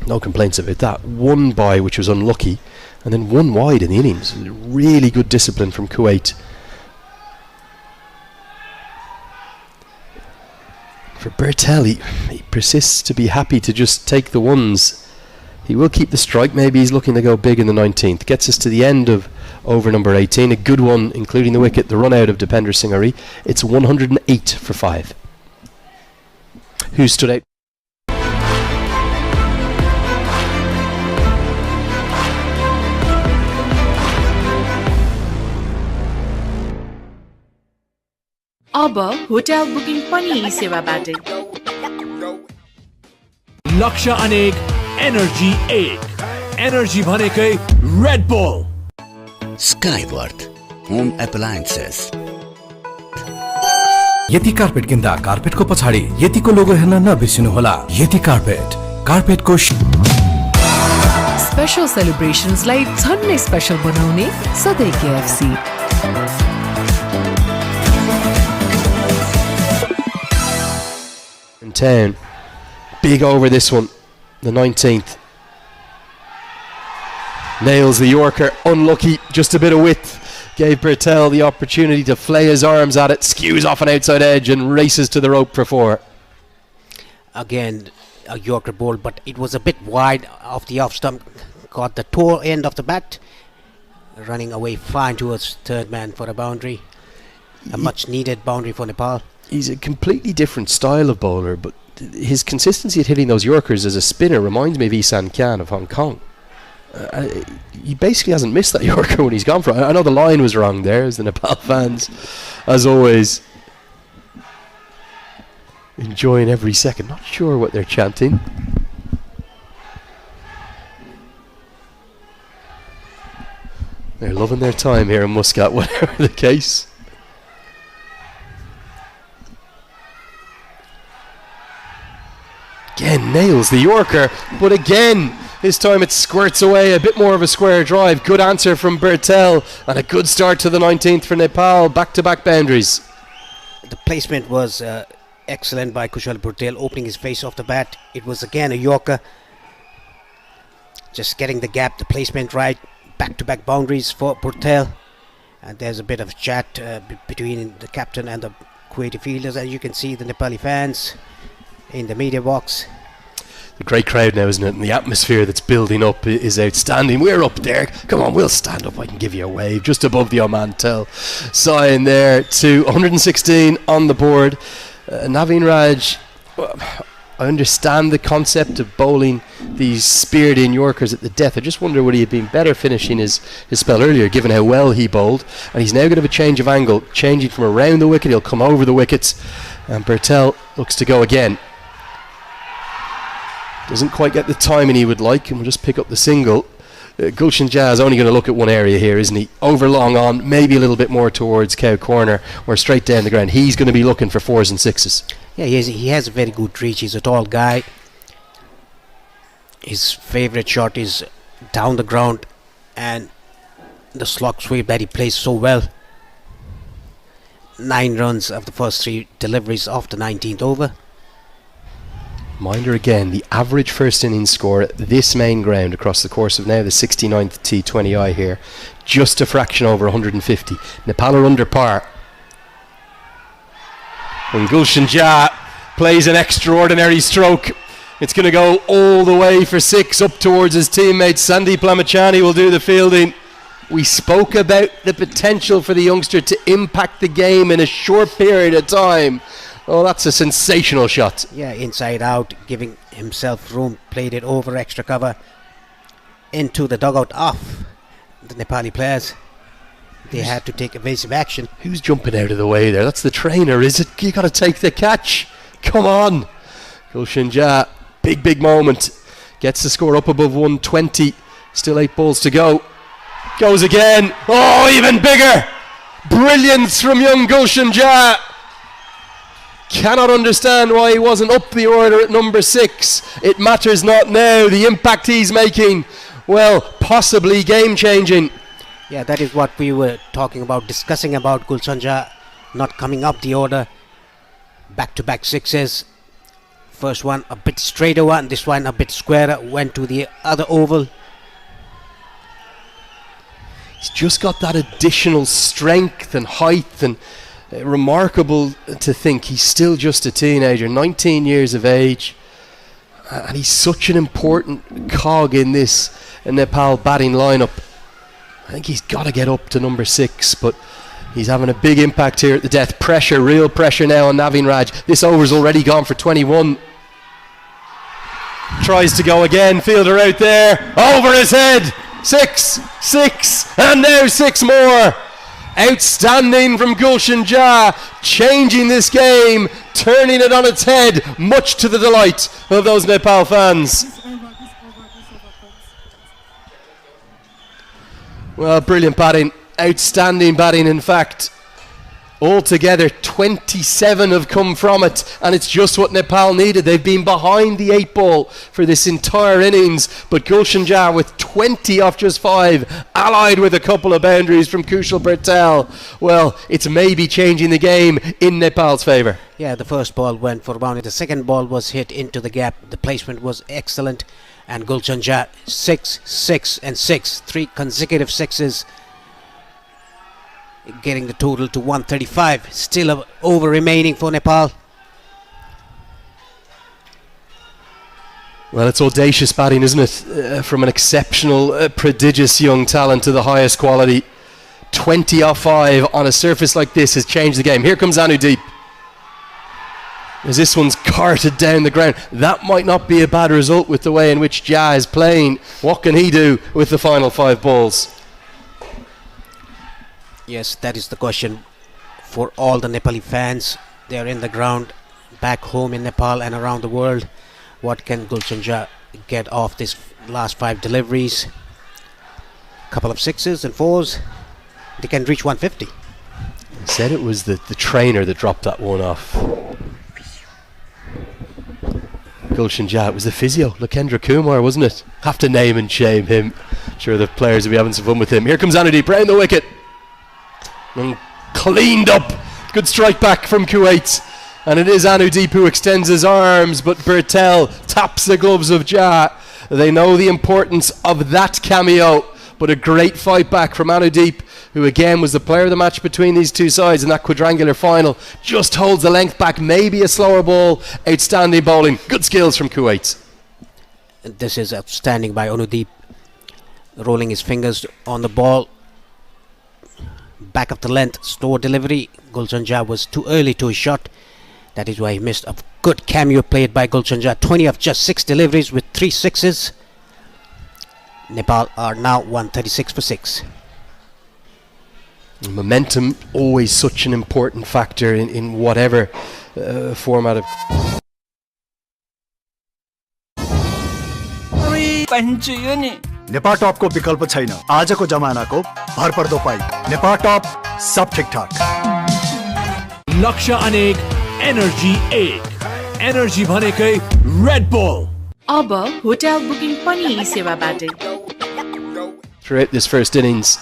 no complaints about that. One buy which was unlucky, and then one wide in the innings. Really good discipline from Kuwait. For Bertel, he persists to be happy to just take the ones. He will keep the strike. Maybe he's looking to go big in the 19th. Gets us to the end of over number 18. A good one, including the wicket, the run out of Dipender Singh. It's 108 for 5. Who stood out? अब hotel booking पनि यी सेवाबाटै लक्ष्य अनेक energy एक energy भनेकै Red bull Skyworth Home Appliances. यति carpet किन्दा कार्पेटको पछाडि यतिको लोगो हेर्न नबिर्सिनुहोला। यति कार्पेट, कार्पेटको स्पेशल सेलिब्रेशन्सलाई झन्नै स्पेशल बनाउने सधैँ KFC. In town, big over this one, the 19th. Nails the Yorker, unlucky, just a bit of width. Gave Bertel the opportunity to flay his arms at it, skews off an outside edge and races to the rope for 4. Again, a Yorker ball, but it was a bit wide off the off stump. Got the toe end of the bat, running away fine towards third man for a boundary. A much needed boundary for Nepal. He's a completely different style of bowler, but his consistency at hitting those Yorkers as a spinner reminds me of Isan Khan of Hong Kong. He basically hasn't missed that Yorker when he's gone for it. I know the line was wrong there, as the Nepal fans, as always, enjoying every second. Not sure what they're chanting. They're loving their time here in Muscat, whatever the case. Again, nails the Yorker, but again, this time it squirts away, a bit more of a square drive. Good answer from Bertel, and a good start to the 19th for Nepal. Back-to-back boundaries. The placement was excellent by Kushal Bertel, opening his face off the bat. It was again a Yorker. Just getting the gap, the placement right. Back-to-back boundaries for Bertel. And there's a bit of chat between the captain and the Kuwaiti fielders. As you can see, the Nepali fans in the media box. The great crowd now, isn't it? And the atmosphere that's building up is outstanding. We're up there. Come on, we'll stand up. I can give you a wave. Just above the Oman Tel sign there to 116 on the board. Naveen Raj, I understand the concept of bowling these speared in Yorkers at the death. I just wonder would he have been better finishing his spell earlier, given how well he bowled. And he's now going to have a change of angle, changing from around the wicket. He'll come over the wickets. And Bertel looks to go again. Doesn't quite get the timing he would like, and we'll just pick up the single. Gulshan Jah is only going to look at one area here, isn't he? Over long on, maybe a little bit more towards Cow Corner, or straight down the ground. He's going to be looking for 4s and 6s. Yeah, he has a very good reach. He's a tall guy. His favourite shot is down the ground, and the slog sweep that he plays so well. 9 runs of the first 3 deliveries of the 19th over. Reminder again, the average first innings score at this main ground across the course of now the 69th T20I here, just a fraction over 150. Nepal are under par. When Gulshan Jah plays an extraordinary stroke, it's going to go all the way for 6 up towards his teammate. Sandeep Lamachani will do the fielding. We spoke about the potential for the youngster to impact the game in a short period of time. Oh, that's a sensational shot. Yeah, inside out, giving himself room, played it over extra cover into the dugout off the Nepali players. They had to take evasive action. Who's jumping out of the way there? That's the trainer, is it? You got to take the catch. Come on. Gulshan Jah, big moment. Gets the score up above 120. Still 8 balls to go. Goes again. Oh, even bigger. Brilliance from young Gulshan Jah. Cannot understand why he wasn't up the order at number 6. It matters not now. The impact he's making, well, possibly game-changing. Yeah, that is what we were talking about, discussing about Gulshan Jah not coming up the order. Back-to-back 6s. First one a bit straighter one, this one a bit squarer, went to the other oval. He's just got that additional strength and height, and remarkable to think he's still just a teenager, 19 years of age, and he's such an important cog in this Nepal batting lineup. I think he's got to get up to number 6, but he's having a big impact here at the death. Pressure, real pressure now on Navin Raj. This over's already gone for 21. Tries to go again, fielder out there, over his head. 6, and now 6 more. Outstanding from Gulshan Jha, changing this game, turning it on its head, much to the delight of those Nepal fans. Well, brilliant batting, outstanding batting in fact. Altogether 27 have come from it, and it's just what Nepal needed. They've been behind the 8 ball for this entire innings, but Gulshan Jha with 20 off just 5, allied with a couple of boundaries from Kushal Bertel. Well, it's maybe changing the game in Nepal's favour. Yeah, the first ball went for boundary, the second ball was hit into the gap, the placement was excellent, and Gulshan Jha 6, 6 and 6, 3 consecutive sixes, getting the total to 135. Still a over remaining for Nepal. Well, it's audacious batting, isn't it? From an exceptional, prodigious young talent to the highest quality. 20 off 5 on a surface like this has changed the game. Here comes Anudeep, as this one's carted down the ground. That might not be a bad result with the way in which Jha is playing. What can he do with the final 5 balls? Yes, that is the question for all the Nepali fans. They are in the ground back home in Nepal and around the world. What can Gulshan Jha get off this last 5 deliveries? Couple of 6s and 4s. They can reach 150. I said it was the trainer that dropped that one off. Gulshan Jha, it was the physio, Lakendra Kumar, wasn't it? Have to name and shame him. Sure, the players will be having some fun with him. Here comes Anudeep round the wicket. And cleaned up. Good strike back from Kuwait, and it is Anudeep who extends his arms, but Bertel taps the gloves of Jha. They know the importance of that cameo, but a great fight back from Anudeep, who again was the player of the match between these two sides in that quadrangular final. Just holds the length back, maybe a slower ball. Outstanding bowling, good skills from Kuwait. This is outstanding by Anudeep, rolling his fingers on the ball. Back of the length, slow delivery. Gulshan Jha was too early to his shot. That is why he missed. A good cameo played by Gulshan Jha. 20 of just 6 deliveries with 3 6s. Nepal are now 136 for 6. Momentum, always such an important factor in whatever format of... Nepal top को विकल्प छैन आजको जमानाको भरपर्दो पाई Nepal top सब ठीकठाक लक्ष्य अनेक energy 1 energy भनेकै रेड बुल अब होटल बुकिङ पनि यी सेवाबाट throughout this first innings.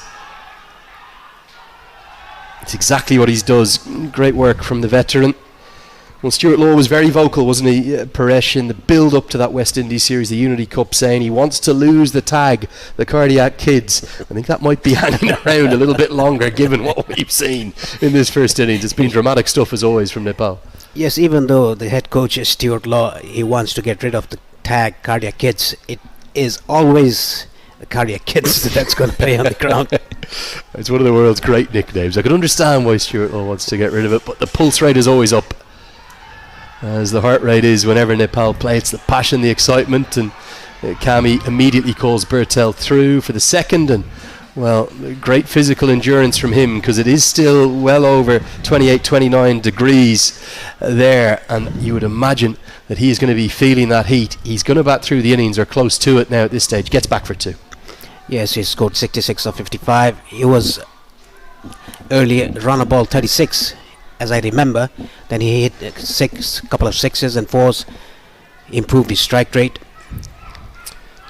It's exactly what he does. Great work from the veteran. Well, Stuart Law was very vocal, wasn't he, Paresh, in the build-up to that West Indies series, the Unity Cup, saying he wants to lose the tag, the Cardiac Kids. I think that might be hanging around a little bit longer, given what we've seen in this first innings. It's been dramatic stuff, as always, from Nepal. Yes, even though the head coach is Stuart Law, he wants to get rid of the tag Cardiac Kids. It is always the Cardiac Kids that's going to play on the ground. It's one of the world's great nicknames. I can understand why Stuart Law wants to get rid of it, but the pulse rate is always up, as the heart rate is whenever Nepal play. It's the passion, the excitement, and Kami immediately calls Bertel through for the second, and well, great physical endurance from him, because it is still well over 28-29 degrees there, and you would imagine that he is going to be feeling that heat. He's going to bat through the innings, or close to it now at this stage. Gets back for 2. Yes, he scored 66 of 55. He was earlier runner ball 36, as I remember. Then he hit couple of 6s and 4s, improved his strike rate.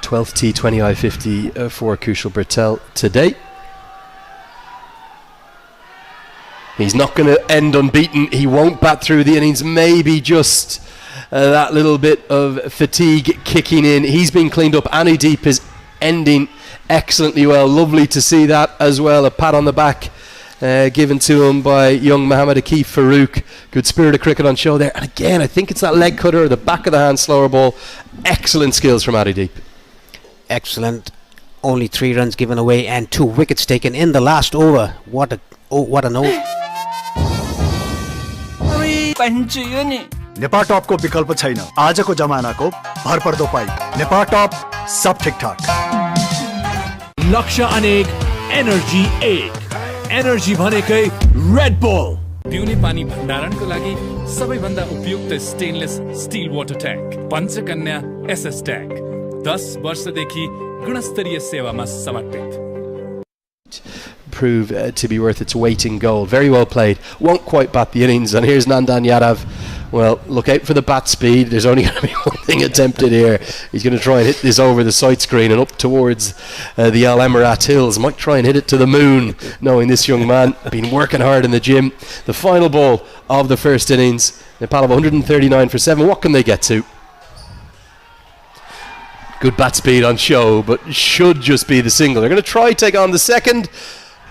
12th T20 I-50 for Kushal Bertel today. He's not going to end unbeaten. He won't bat through the innings, maybe just that little bit of fatigue kicking in. He's been cleaned up. Anudeep is ending excellently well. Lovely to see that as well. A pat on the back given to him by young Mohammed Akif Farouk. Good spirit of cricket on show there. And again, I think it's that leg cutter or the back of the hand slower ball. Excellent skills from Anudeep. Excellent. Only 3 runs given away and 2 wickets taken in the last over. What an over. Nepal top को विकल्प छैन आजको जमानाको भरपर्दो पाई Nepal top सब ठीकठाक लक्ष्य अनेक energy 1 energy भनेकै रेड बुल पिउने पानी भण्डारणको लागि सबैभन्दा उपयुक्त stainless steel water tank Panchakanya SS tank 10 वर्षदेखि गुणस्तरीय सेवामा समर्पित. Prove to be worth its weight in gold. Very well played. Won't quite bat the innings. And here's Nandan Yadav. Well, look out for the bat speed. There's only going to be one thing attempted here. He's going to try and hit this over the sight screen and up towards the Al Emirat Hills. Might try and hit it to the moon, knowing this young man been working hard in the gym. The final ball of the first innings. Nepal have 139 for 7. What can they get to? Good bat speed on show, but should just be the single. They're going to try take on the second,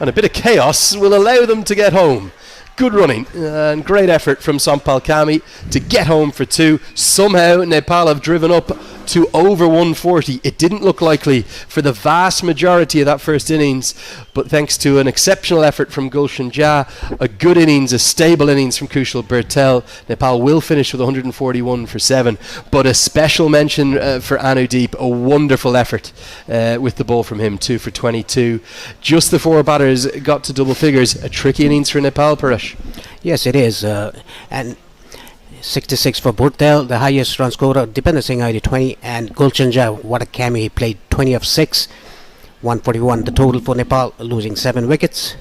and a bit of chaos will allow them to get home. Good running and great effort from Sampal Kami to get home for 2. Somehow Nepal have driven up to over 140. It didn't look likely for the vast majority of that first innings, but thanks to an exceptional effort from Gulshan Jha, a good innings, a stable innings from Kushal Bertel, Nepal will finish with 141 for 7. But a special mention for Anudeep, a wonderful effort with the ball from him, 2 for 22. Just the 4 batters got to double figures. A tricky innings for Nepal, Paresh. Yes, it is. And 66 for Bertel, the highest run scorer. Dipender Singh ID 20, and Gulshan Jha, what a cameo, he played 20 of 6, 141 the total for Nepal, losing 7 wickets.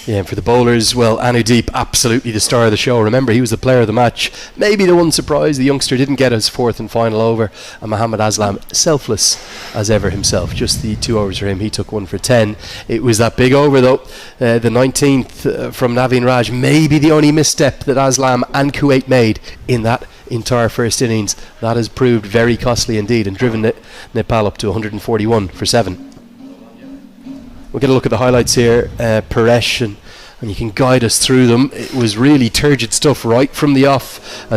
Yeah, and for the bowlers, well, Anudeep, absolutely the star of the show. Remember, he was the player of the match. Maybe the one surprise, the youngster didn't get his 4th and final over. And Mohammad Aslam, selfless as ever himself. Just the 2 overs for him. He took 1 for 10. It was that big over, though. The 19th from Naveen Raj. Maybe the only misstep that Aslam and Kuwait made in that entire first innings. That has proved very costly indeed and driven Nepal up to 141 for 7. We'll get a look at the highlights here, Paresh, and you can guide us through them. It was really turgid stuff right from the off. As